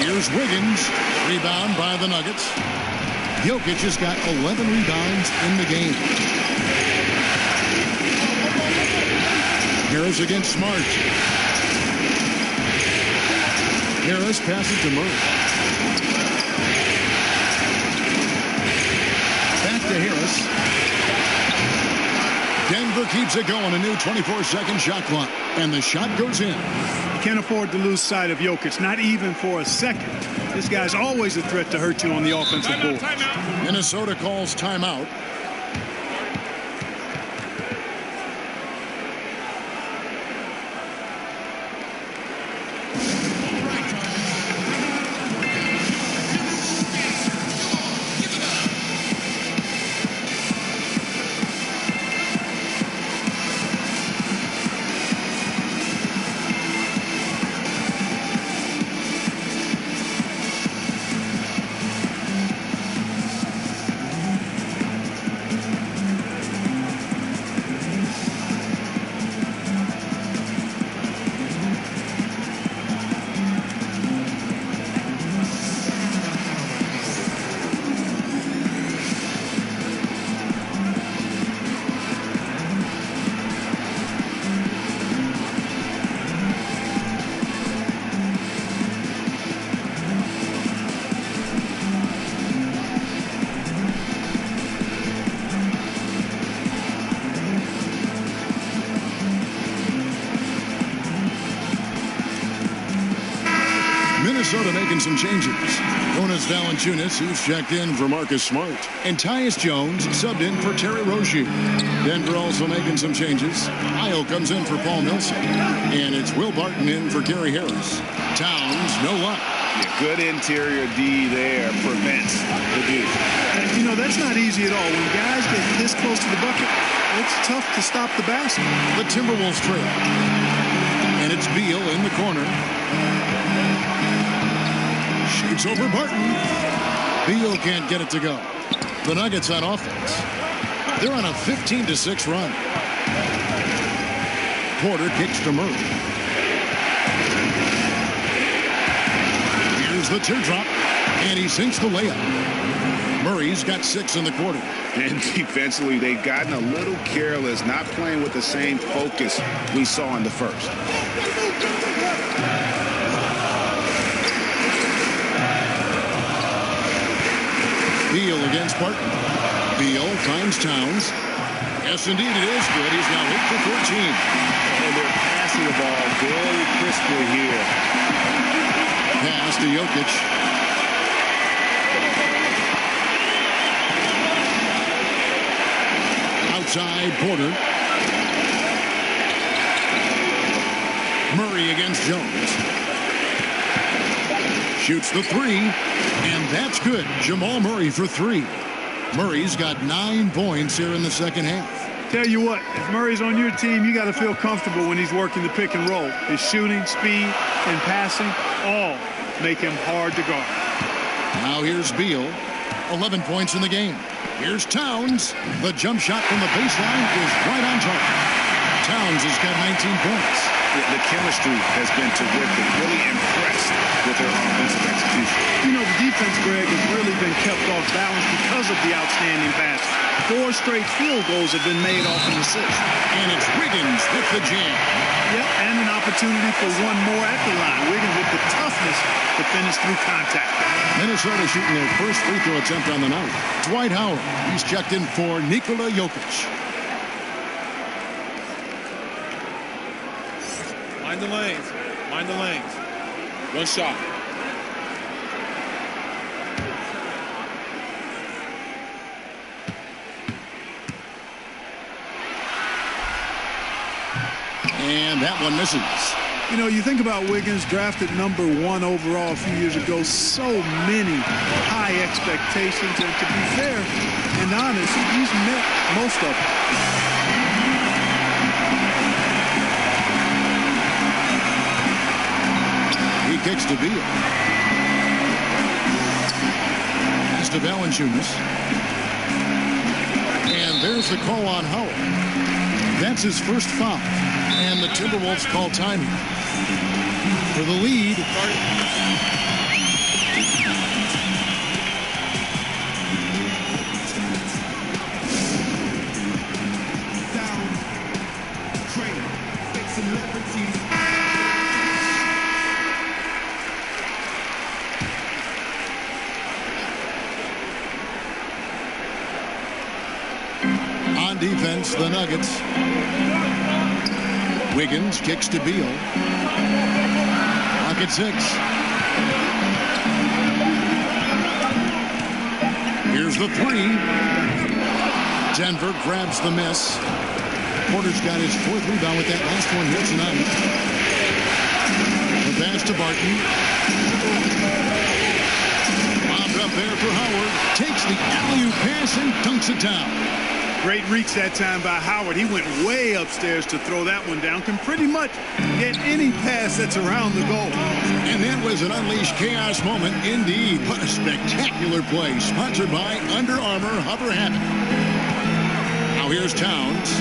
Here's Wiggins. Rebound by the Nuggets. Jokic has got 11 rebounds in the game. Harris against Smart. Harris passes to Murray. Back to Harris. Denver keeps it going. A new 24-second shot clock. And the shot goes in. Can't afford to lose sight of Jokic, not even for a second. This guy's always a threat to hurt you on the offensive board. Minnesota calls timeout. Minnesota making some changes. Jonas Valanciunas, who's checked in for Marcus Smart. And Tyus Jones subbed in for Terry Rozier. Denver also making some changes. Ayo comes in for Paul Millsap. And it's Will Barton in for Gary Harris. Towns, no luck. Yeah, good interior D there prevents the Duke. And, you know, that's not easy at all. When guys get this close to the bucket, it's tough to stop the basket. The Timberwolves trail. And it's Beal in the corner. Shoots over Barton. Beal can't get it to go. The Nuggets on offense. They're on a 15-6 run. Porter kicks to Murray. Here's the teardrop, and he sinks the layup. Murray's got 6 in the quarter. And defensively, they've gotten a little careless, not playing with the same focus we saw in the first. Beal against Barton. Beal finds Towns. Yes, indeed it is good. He's now 8 for 14. And they're passing the ball very crisply here. Pass to Jokic. Outside Porter. Murray against Jones. Shoots the three, and that's good. Jamal Murray for 3. Murray's got 9 points here in the second half. Tell you what, if Murray's on your team, you got to feel comfortable when he's working the pick and roll. His shooting, speed, and passing all make him hard to guard. Now here's Beal, 11 points in the game. Here's Towns. The jump shot from the baseline is right on target. Towns has got 19 points. The chemistry has been terrific. Really impressed with their offensive execution. You know, the defense, Greg, has really been kept off balance because of the outstanding pass. 4 straight field goals have been made off an assist. And it's Wiggins with the jam. Yep, and an opportunity for one more at the line. Wiggins with the toughness to finish through contact. Minnesota shooting their first free throw attempt on the night. Dwight Howard, he's checked in for Nikola Jokic. Mind the lanes. Mind the lanes. One shot. And that one misses. You know, you think about Wiggins, drafted number 1 overall a few years ago. So many high expectations. And to be fair and honest, he's met most of them. He kicks to Beal. Pass to Valanciunas. And there's the call on Howard. That's his first foul. And the Timberwolves call time for the lead. On defense, the Nuggets. Wiggins kicks to Beal. Clock at 6. Here's the 3. Denver grabs the miss. Porter's got his 4th rebound with that last one here tonight. The pass to Barton. Bombed up there for Howard. Takes the alley-oop pass and dunks it down. Great reach that time by Howard. He went way upstairs to throw that one down. Can pretty much get any pass that's around the goal. And that was an unleashed chaos moment indeed. What a spectacular play. Sponsored by Under Armour Hover Habit. Now here's Towns.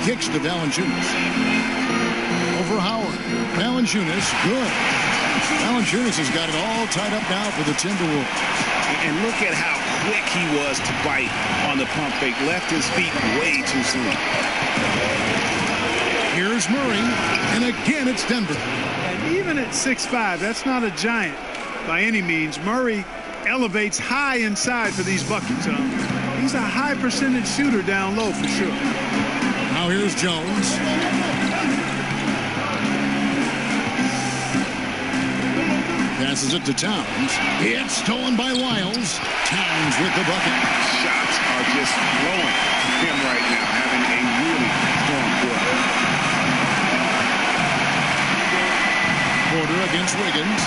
Kicks to Valanciunas. Over Howard. Valanciunas, good. Valanciunas has got it all tied up now for the Timberwolves. And look at how quick he was to bite on the pump fake. Left his feet way too soon. Here's Murray, and again it's Denver. And even at 6'5", that's not a giant by any means. Murray elevates high inside for these buckets. He's a high percentage shooter down low for sure. Now here's Jones. Passes it to Towns. It's stolen by Lyles. Towns with the bucket. Shots are just flowing to him right now, having a really strong quarter. Porter against Wiggins.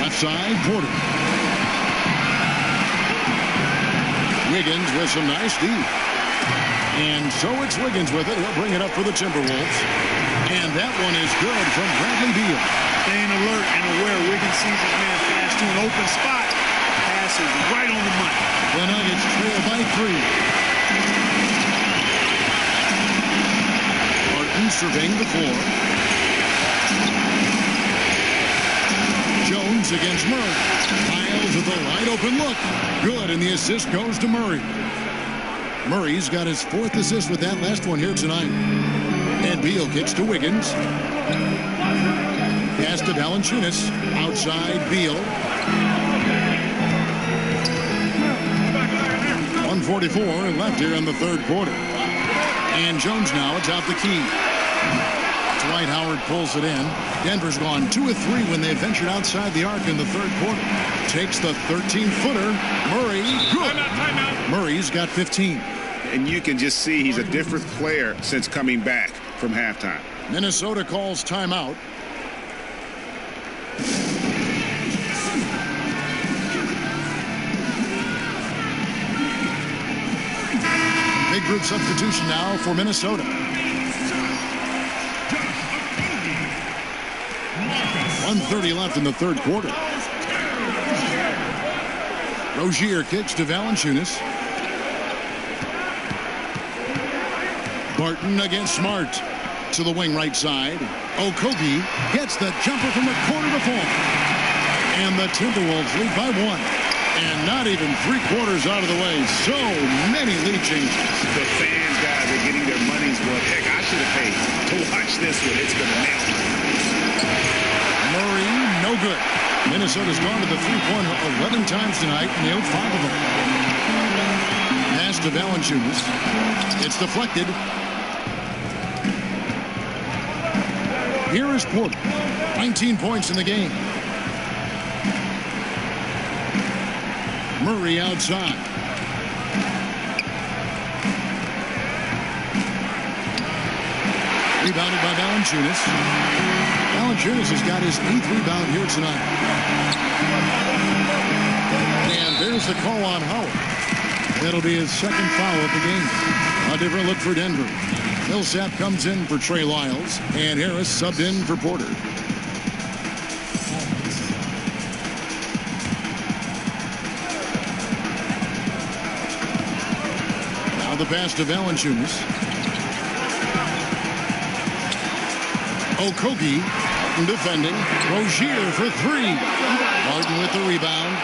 Left side, Porter. Wiggins with some nice D. And so it's Wiggins with it. He'll bring it up for the Timberwolves. And that one is good from Bradley Beal. Staying alert and aware. Wiggins sees his man pass to an open spot. Pass is right on the money. The Nuggets trail by 3. Barton surveying the floor. Jones against Murray. Lyles with a wide open look. Good, and the assist goes to Murray. Murray's got his 4th assist with that last one here tonight. And Beal kicks to Wiggins. Pass to Valanciunas. Outside Beal. 1:44 left here in the 3rd quarter. And Jones now atop the key. Dwight Howard pulls it in. Denver's gone 2 of 3 when they ventured outside the arc in the 3rd quarter. Takes the 13-footer. Murray, good. Murray's got 15. And you can just see he's a different player since coming back from halftime. Minnesota calls timeout. Big group substitution now for Minnesota. 1:30 left in the 3rd quarter. Rozier kicks to Valanciunas. Barton against Smart. To the wing right side. Okogie gets the jumper from the corner to fall. And the Timberwolves lead by 1. And not even 3/4 out of the way. So many lead changes. The fans, guys, are getting their money's worth. Heck, I should have paid to watch this one. It's been a nail. Murray, no good. Minnesota's gone to the three-pointer 11 times tonight, and nailed 5 of them. Pass to Valanciunas. It's deflected. Here is Porter. 19 points in the game. Murray outside. Rebounded by Valanciunas. Valanciunas has got his 8th rebound here tonight. And there's the call on Howard. That'll be his 2nd foul of the game. A different look for Denver. Millsap comes in for Trey Lyles, and Harris subbed in for Porter. the pass to Valanciunas. Okogie defending. Rozier for three. Martin with the rebound.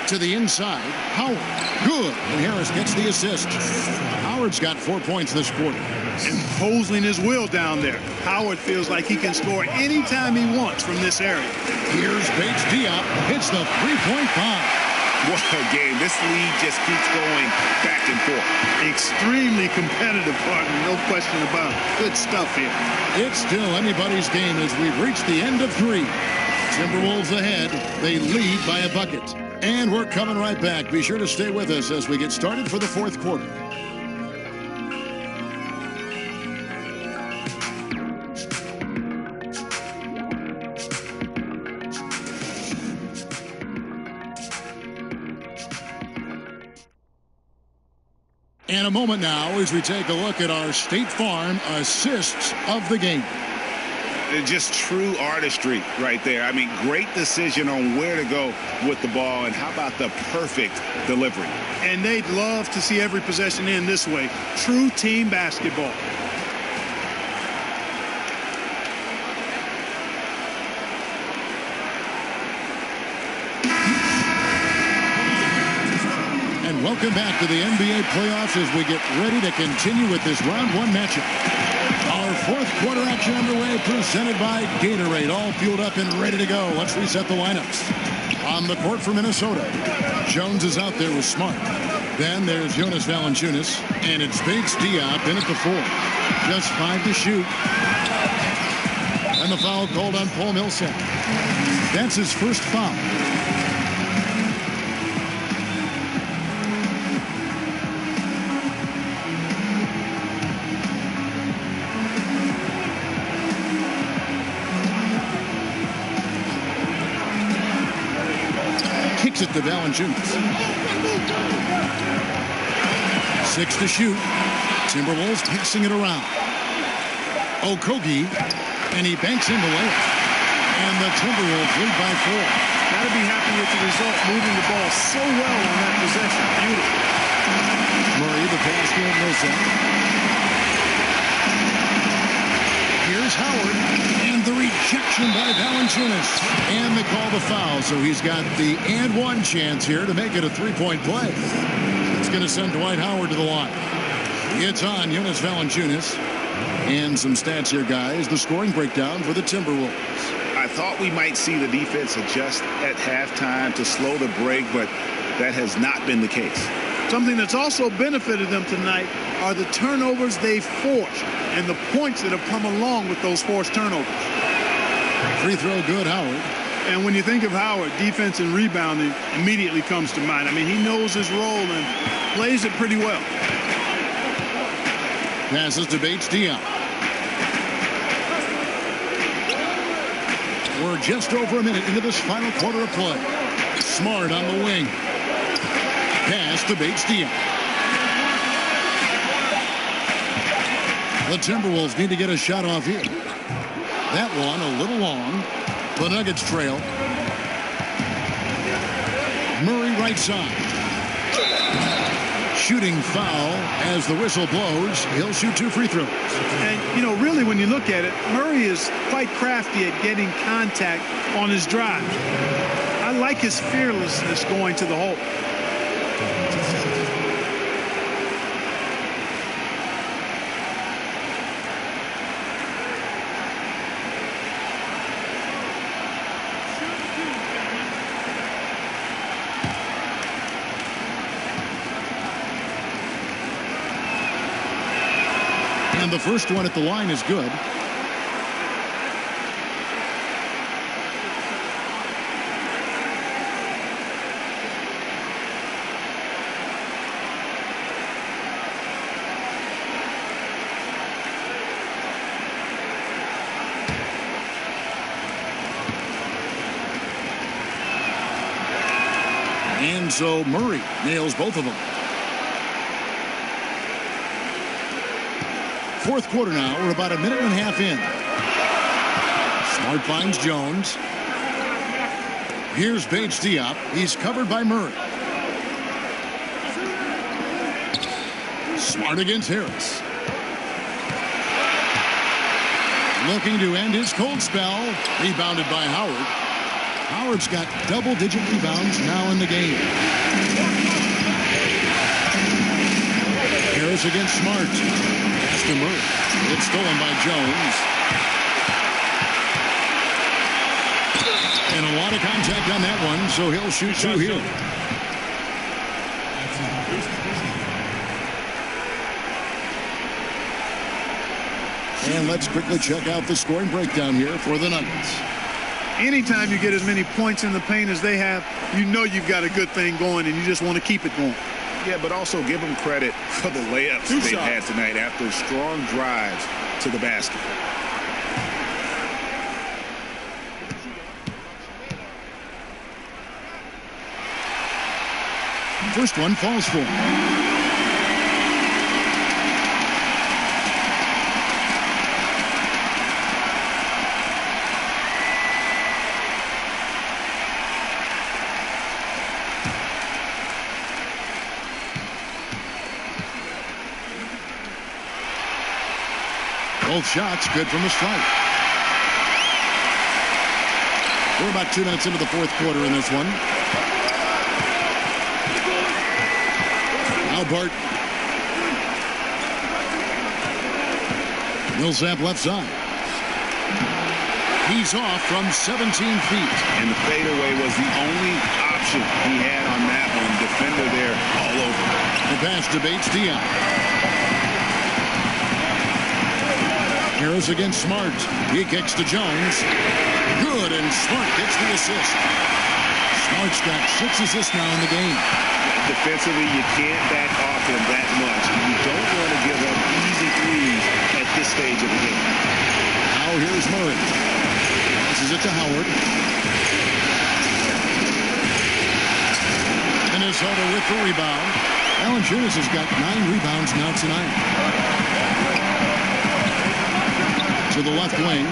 To the inside. Howard. Good. And Harris gets the assist. Howard's got 4 points this quarter. Imposing his will down there. Howard feels like he can score anytime he wants from this area. Here's Bates Diop. Hits the three-point bomb. What a game. This lead just keeps going back and forth. Extremely competitive, partner. No question about it. Good stuff here. It's still anybody's game as we've reached the end of three. Timberwolves ahead. They lead by a bucket. And we're coming right back. Be sure to stay with us as we get started for the fourth quarter. And a moment now as we take a look at our State Farm assists of the game. Just true artistry right there. I mean, great decision on where to go with the ball, and how about the perfect delivery? And they'd love to see every possession end this way. True team basketball. And welcome back to the NBA playoffs as we get ready to continue with this round one matchup. Our fourth quarter action underway, presented by Gatorade. All fueled up and ready to go. Let's reset the lineups. On the court for Minnesota, Jones is out there with Smart. Then there's Jonas Valanciunas, and it's Bates Diop in at the 4. Just 5 to shoot. And the foul called on Paul Millsap. That's his first foul. Kicks it to Valanciunas. 6 to shoot. Timberwolves passing it around. Okogie, and he banks in the layup. And the Timberwolves lead by 4. Got to be happy with the result, moving the ball so well on that possession. Beautiful. Murray, the pass to Millsap. Here's Howard, and the rejection by Valanciunas. And they call the foul, so he's got the and one chance here to make it a three-point play. It's going to send Dwight Howard to the line. It's on Jonas Valanciunas. And some stats here, guys. The scoring breakdown for the Timberwolves. I thought we might see the defense adjust at halftime to slow the break, but that has not been the case. Something that's also benefited them tonight are the turnovers they've forced and the points that have come along with those forced turnovers. Free throw good, Howard. And when you think of Howard, defense and rebounding immediately comes to mind. I mean, he knows his role and plays it pretty well. Passes to Bates Diop. We're just over a minute into this final quarter of play. Smart on the wing. Pass to Bates Diop. The Timberwolves need to get a shot off here. That one a little long. The Nuggets trail. Murray right side. Shooting foul as the whistle blows. He'll shoot 2 free throws. And, you know, really when you look at it, Murray is quite crafty at getting contact on his drive. I like his fearlessness going to the hole. And the first one at the line is good. And so Murray nails both of them. Fourth quarter now. We're about a minute and a half in. Smart finds Jones. Here's Bates Diop. He's covered by Murray. Smart against Harris. Looking to end his cold spell. Rebounded by Howard. Howard's got double-digit rebounds now in the game. Harris against Smart. Pass to Murray. It's stolen by Jones. And a lot of contact on that one, so he'll shoot two here. And let's quickly check out the scoring breakdown here for the Nuggets. Anytime you get as many points in the paint as they have, you know you've got a good thing going, and you just want to keep it going. Yeah, but also give them credit for the layups they've had tonight after strong drives to the basket. First one falls for him. Both shots good from the strike. We're about 2 minutes into the fourth quarter in this one. Albert. Millsap left side. He's off from 17 feet. And the fadeaway was the only option he had on that one. Defender there all over. The pass to Bates Diop. Harris against Smart. He kicks to Jones. Good, and Smart gets the assist. Smart's got 6 assists now in the game. Defensively, you can't back off him that much. You don't want to give up easy threes at this stage of the game. Now here's Murray. Passes it to Howard. Minnesota with the rebound. Valanciunas has got 9 rebounds now tonight. To the left wing.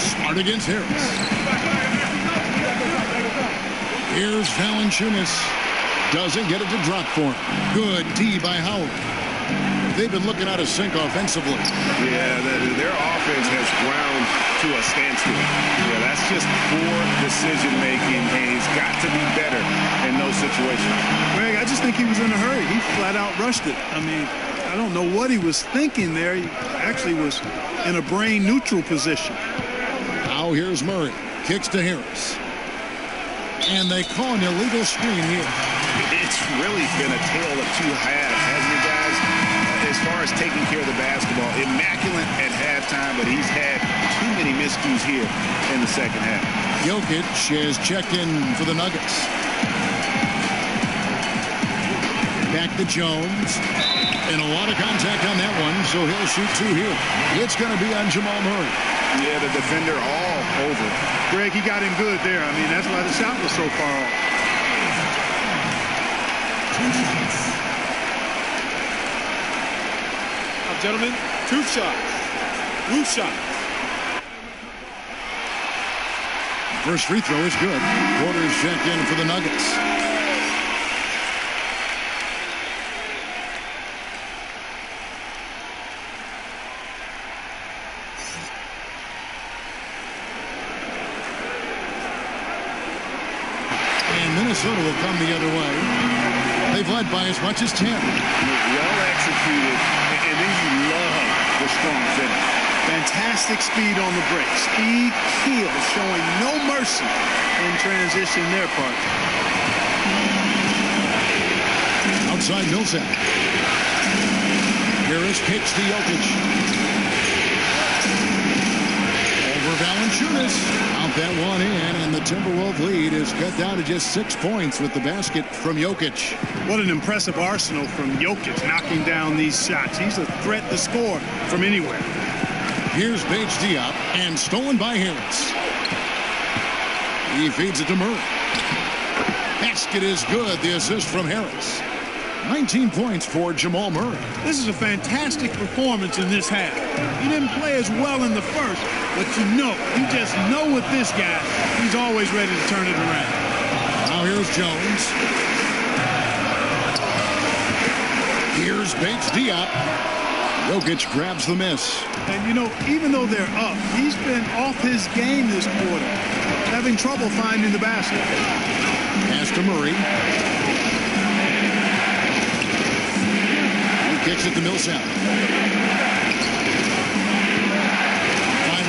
Smart against Harris. Here's Valanciunas. Doesn't get it to drop for him. Good D by Howard. They've been looking out of sync offensively. Yeah, their offense has ground to a standstill. Yeah, that's just poor decision-making, and he's got to be better in those situations. Greg, I just think he was in a hurry. He flat out rushed it. I mean, I don't know what he was thinking there. He actually was in a brain-neutral position. Now here's Murray. Kicks to Harris. And they call an illegal screen here. It's really been a tale of two halves, hasn't it, guys? As far as taking care of the basketball, immaculate at halftime, but he's had too many miscues here in the second half. Jokic has checked in for the Nuggets. Back to Jones. And a lot of contact on that one, so he'll shoot 2 here. It's going to be on Jamal Murray. Yeah, the defender all over. Greg, he got him good there. I mean, that's why the shot was so far off. Gentlemen, 2 shots. Blue shot. First free throw is good. Porter's checked in for the Nuggets. And Minnesota will come the other way. They've led by as much as 10. Well executed. And then you love the strong finish. Fantastic speed on the break. Speed kills, showing no mercy in transition their part. Outside Millsap. Harris kicks to Jokic. Over Valanciunas. Out that one in, and the Timberwolves lead is cut down to just 6 points with the basket from Jokic. What an impressive arsenal from Jokic, knocking down these shots. He's a threat to score from anywhere. Here's Bates Diop, and stolen by Harris. He feeds it to Murray. Basket is good. The assist from Harris. 19 points for Jamal Murray. This is a fantastic performance in this half. He didn't play as well in the first, but you just know with this guy, he's always ready to turn it around. Now here's Jones. Here's Bates Diop. Jokic grabs the miss. And, you know, even though they're up, he's been off his game this quarter, having trouble finding the basket. Pass to Murray. He kicks it to Millsap. 5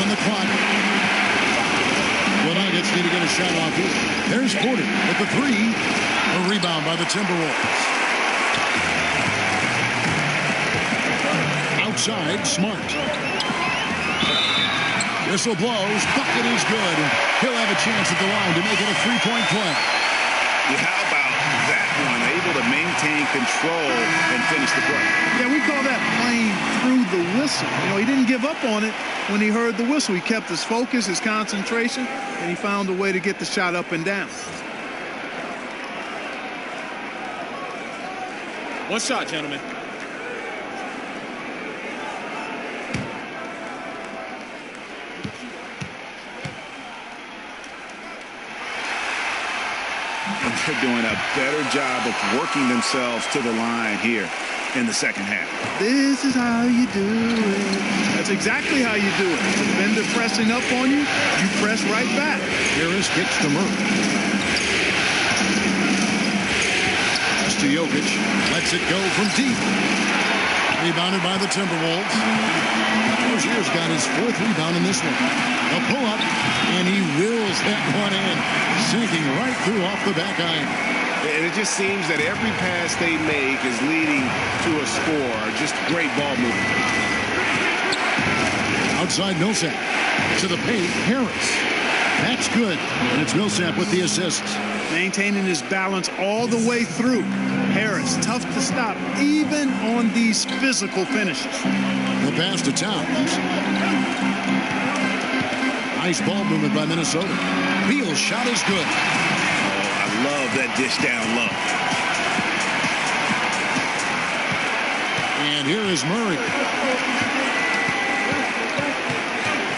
on the clock. The Nuggets need to get a shot off here. There's Porter with the 3. A rebound by the Timberwolves. Outside, Smart. Whistle blows. Bucket is good. He'll have a chance at the line to make it a 3-point play. Yeah, how about that one? Able to maintain control and finish the play. Yeah, we call that playing through the whistle. You know, he didn't give up on it when he heard the whistle. He kept his focus, his concentration, and he found a way to get the shot up and down. One shot, gentlemen. And they're doing a better job of working themselves to the line here in the second half. This is how you do it. That's exactly how you do it. Defender pressing up on you, you press right back. Harris kicks to Murray. Pass to Jokic. Lets it go from deep. Rebounded by the Timberwolves. Rozier's got his 4th rebound in this one. A pull-up, and he wills that one in, sinking right through off the back iron. And it just seems that every pass they make is leading to a score. Just great ball movement. Outside Millsap. To the paint, Harris. That's good. And it's Millsap with the assist. Maintaining his balance all the way through. Harris, tough to stop, even on these physical finishes. The pass to Towns. Nice ball movement by Minnesota. Beal's shot is good. Oh, I love that dish down low. And here is Murray.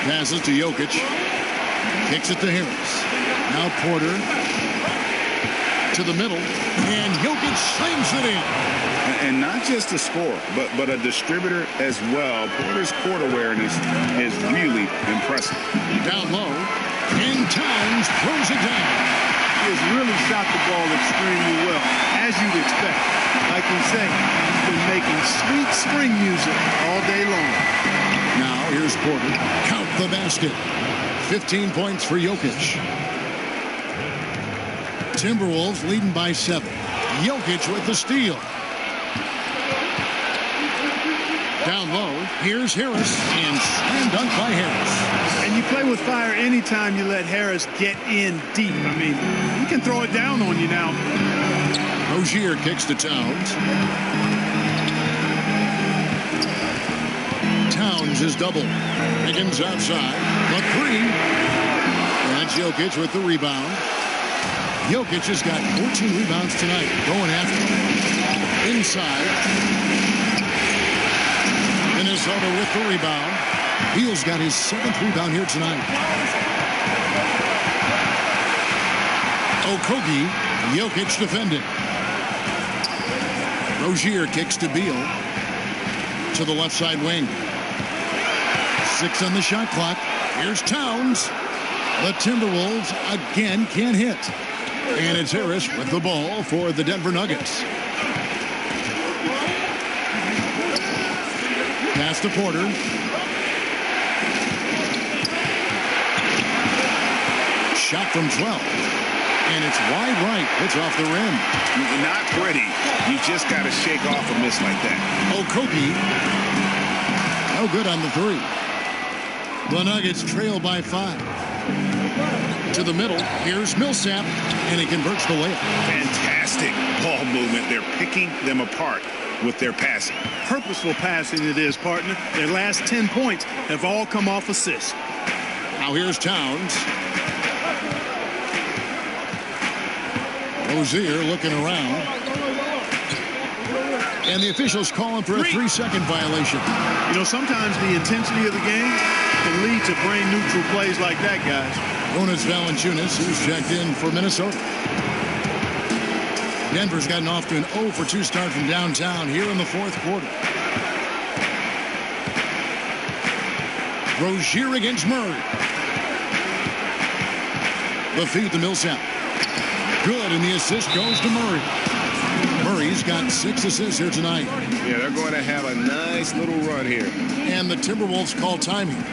Passes to Jokic. Kicks it to Harris. Now Porter to the middle. And Jokic slings it in. And not just a scorer, but a distributor as well. Porter's court awareness is really impressive. Down low. And Towns throws it down. He has really shot the ball extremely well, as you'd expect. Like we say, he's been making sweet string music all day long. Now here's Porter. Count the basket. 15 points for Jokic. Timberwolves leading by 7. Jokic with the steal. Down low, here's Harris, and slam dunk by Harris. And you play with fire anytime you let Harris get in deep. I mean, he can throw it down on you now. Rozier kicks to Towns. Towns is double. Higgins outside. The 3. That's Jokic with the rebound. Jokic has got 14 rebounds tonight. Going after him. Inside. Minnesota with the rebound. Beal's got his 7th rebound here tonight. Okogie, Jokic defending. Rozier kicks to Beal. To the left side wing. 6 on the shot clock. Here's Towns. The Timberwolves again can't hit. And it's Harris with the ball for the Denver Nuggets. Pass to Porter. Shot from 12. And it's wide right. It's off the rim. Not pretty. You just got to shake off a miss like that. Okogie. No good on the 3. The Nuggets trail by 5. To the middle. Here's Millsap. And he converts the layup. Fantastic ball movement. They're picking them apart with their passing. Purposeful passing it is, partner. Their last 10 points have all come off assists. Now here's Towns. Rozier looking around. And the officials calling for a 3-second violation. You know, sometimes the intensity of the game can lead to brain-neutral plays like that, guys. Jonas Valanciunas, who's checked in for Minnesota. Denver's gotten off to an 0-for-2 start from downtown here in the fourth quarter. Rozier against Murray. The feed to Millsap. Good, and the assist goes to Murray. Murray's got 6 assists here tonight. Yeah, they're going to have a nice little run here. And the Timberwolves call time here.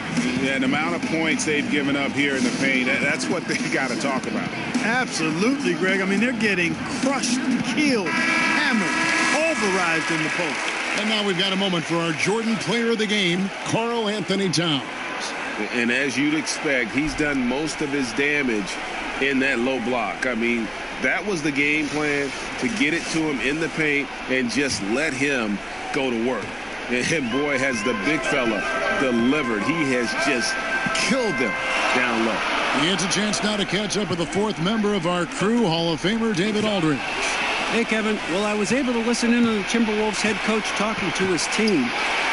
Yeah, the amount of points they've given up here in the paint, that's what they got to talk about. Absolutely, Greg. I mean, they're getting crushed, killed, hammered, pulverized in the post. And now we've got a moment for our Jordan player of the game, Karl Anthony Towns. And as you'd expect, he's done most of his damage in that low block. I mean, that was the game plan, to get it to him in the paint and just let him go to work. And boy, has the big fella delivered. He has just killed them down low. He gets a chance now to catch up with the fourth member of our crew, Hall of Famer David Aldridge. Hey, Kevin. Well, I was able to listen in on the Timberwolves head coach talking to his team.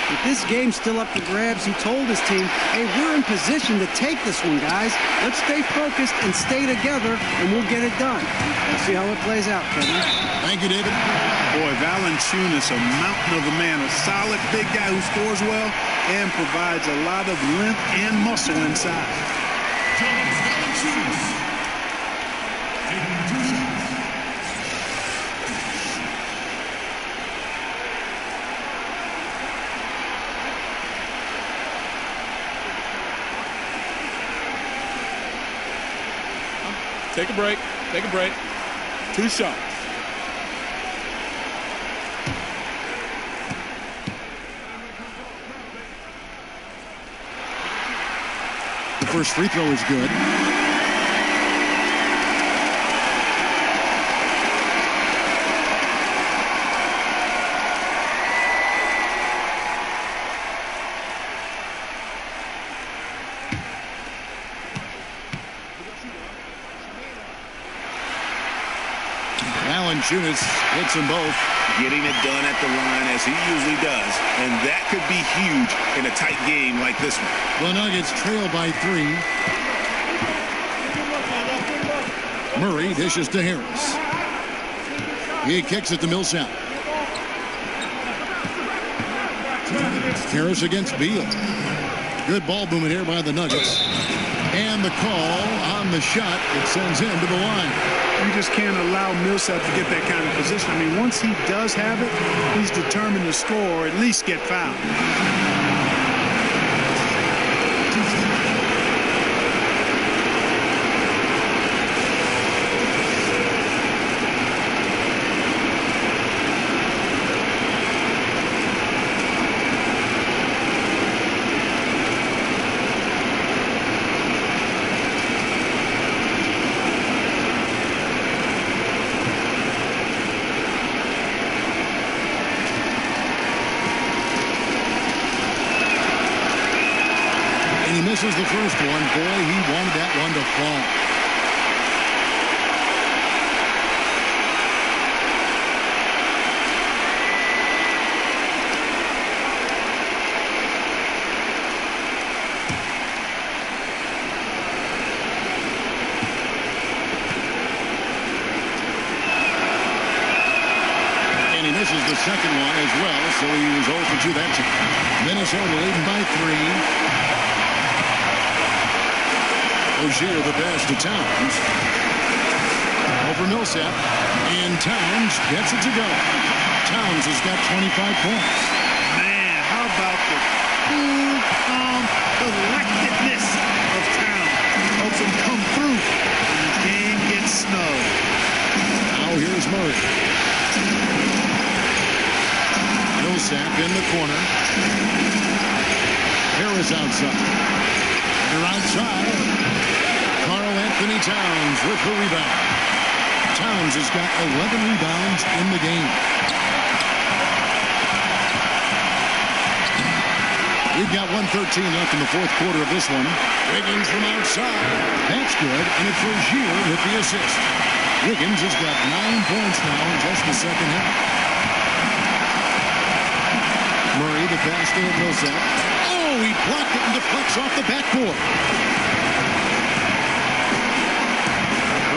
With this game still up for grabs, he told his team, hey, we're in position to take this one, guys. Let's stay focused and stay together, and we'll get it done. We'll see how it plays out, Kevin. Thank you, David. Boy, Valanciunas, a mountain of a man, a solid big guy who scores well and provides a lot of length and muscle inside. Take a break. Take a break. 2 shots. The first free throw is good. Valanciunas hits them both. Getting it done at the line as he usually does. And that could be huge in a tight game like this one. The Nuggets trail by 3. Murray dishes to Harris. He kicks it to Millsap. Harris against Beal. Good ball movement here by the Nuggets. And the call on the shot that sends him to the line. You just can't allow Millsap to get that kind of position. I mean, once he does have it, he's determined to score or at least get fouled. Misses the first one. Boy, he wanted that one to fall. And he misses the second one as well, so he was 0 for 2 that time. Minnesota leading by 3. Rozier the pass to Towns. Over Millsap. And Towns gets it to go. Towns has got 25 points. Man, how about the cool, calm collectedness of Towns. Helps him come through when the game gets snug. Now here's Murray. Millsap in the corner. Harris outside. They're outside. Karl Anthony Towns with the rebound. Towns has got 11 rebounds in the game. We've got 1:13 left in the fourth quarter of this one. Wiggins from outside. That's good, and it's Rozier with the assist. Wiggins has got 9 points now in just the second half. Murray, the pass to Millsap. Oh, he blocked it and deflects off the backboard.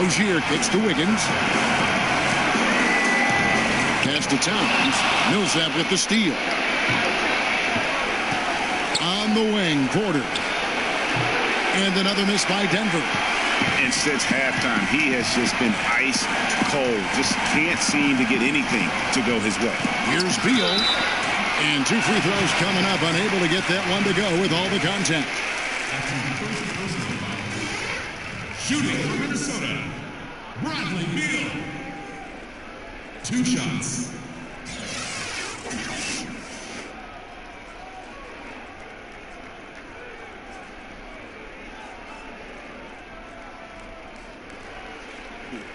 Rozier kicks to Wiggins. pass to Towns. Millsap with the steal. On the wing, Porter. And another miss by Denver. And since halftime, he has just been ice cold. Just can't seem to get anything to go his way. Here's Beal. And 2 free throws coming up. Unable to get that one to go with all the contact. Shooting for Minnesota, Bradley Beal. 2 shots.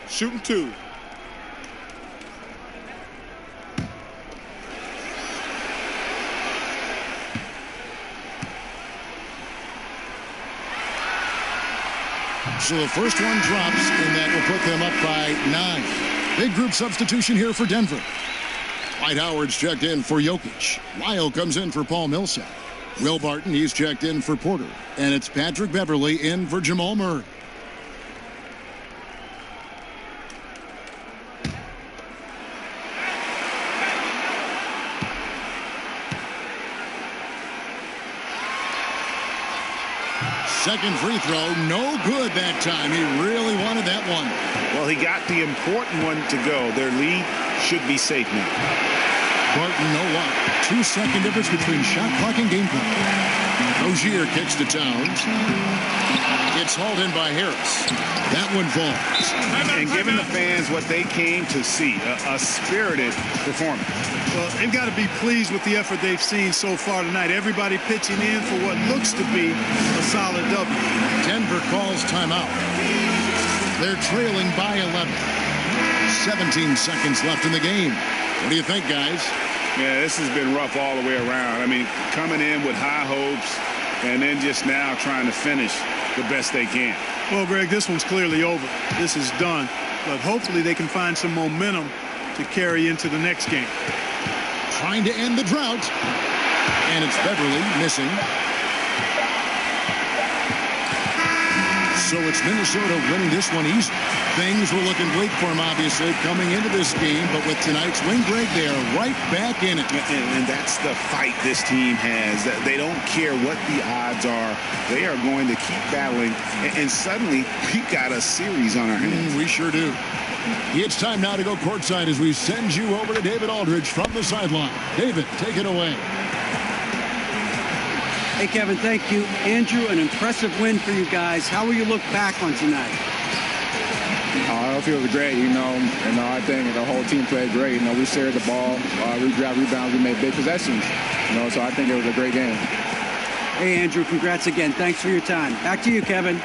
Shooting 2. So the first one drops, and that will put them up by 9. Big group substitution here for Denver. Dwight Howard's checked in for Jokic. Lyle comes in for Paul Millsap. Will Barton, he's checked in for Porter. And it's Patrick Beverley in for Jamal Murray. Second free throw, no good that time. He really wanted that one. Well, he got the important one to go. Their lead should be safe now. Barton, no luck. 2-second difference between shot clock and game clock. Rozier kicks to Towns. It's hauled in by Harris. That one falls. And giving the fans what they came to see, a spirited performance. Well, they've got to be pleased with the effort they've seen so far tonight. Everybody pitching in for what looks to be a solid W. Denver calls timeout. They're trailing by 11. 17 seconds left in the game. What do you think, guys? Yeah, this has been rough all the way around. I mean, coming in with high hopes and then just now trying to finish the best they can. Well, Greg, this one's clearly over. This is done. But hopefully they can find some momentum to carry into the next game. Trying to end the drought. And it's Beverley missing. So it's Minnesota winning this one easy. Things were looking bleak for them, obviously, coming into this game. But with tonight's win, Greg, they are right back in it. And that's the fight this team has. They don't care what the odds are. They are going to keep battling. And suddenly, we got a series on our hands. We sure do. It's time now to go courtside as we send you over to David Aldridge from the sideline. David, take it away. Hey, Kevin, thank you. Andrew, an impressive win for you guys. How will you look back on tonight? I feel great, I think the whole team played great. We shared the ball, we grabbed rebounds, we made big possessions. So I think it was a great game. Hey, Andrew, congrats again. Thanks for your time. Back to you, Kevin.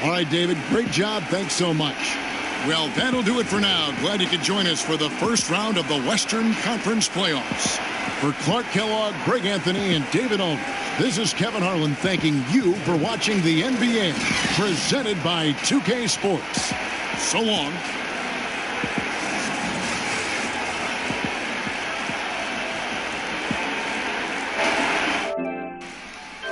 All right, David, great job. Thanks so much. Well, that'll do it for now. Glad you could join us for the first round of the Western Conference Playoffs. For Clark Kellogg, Greg Anthony, and David Aldridge, this is Kevin Harlan thanking you for watching the NBA presented by 2K Sports. So long.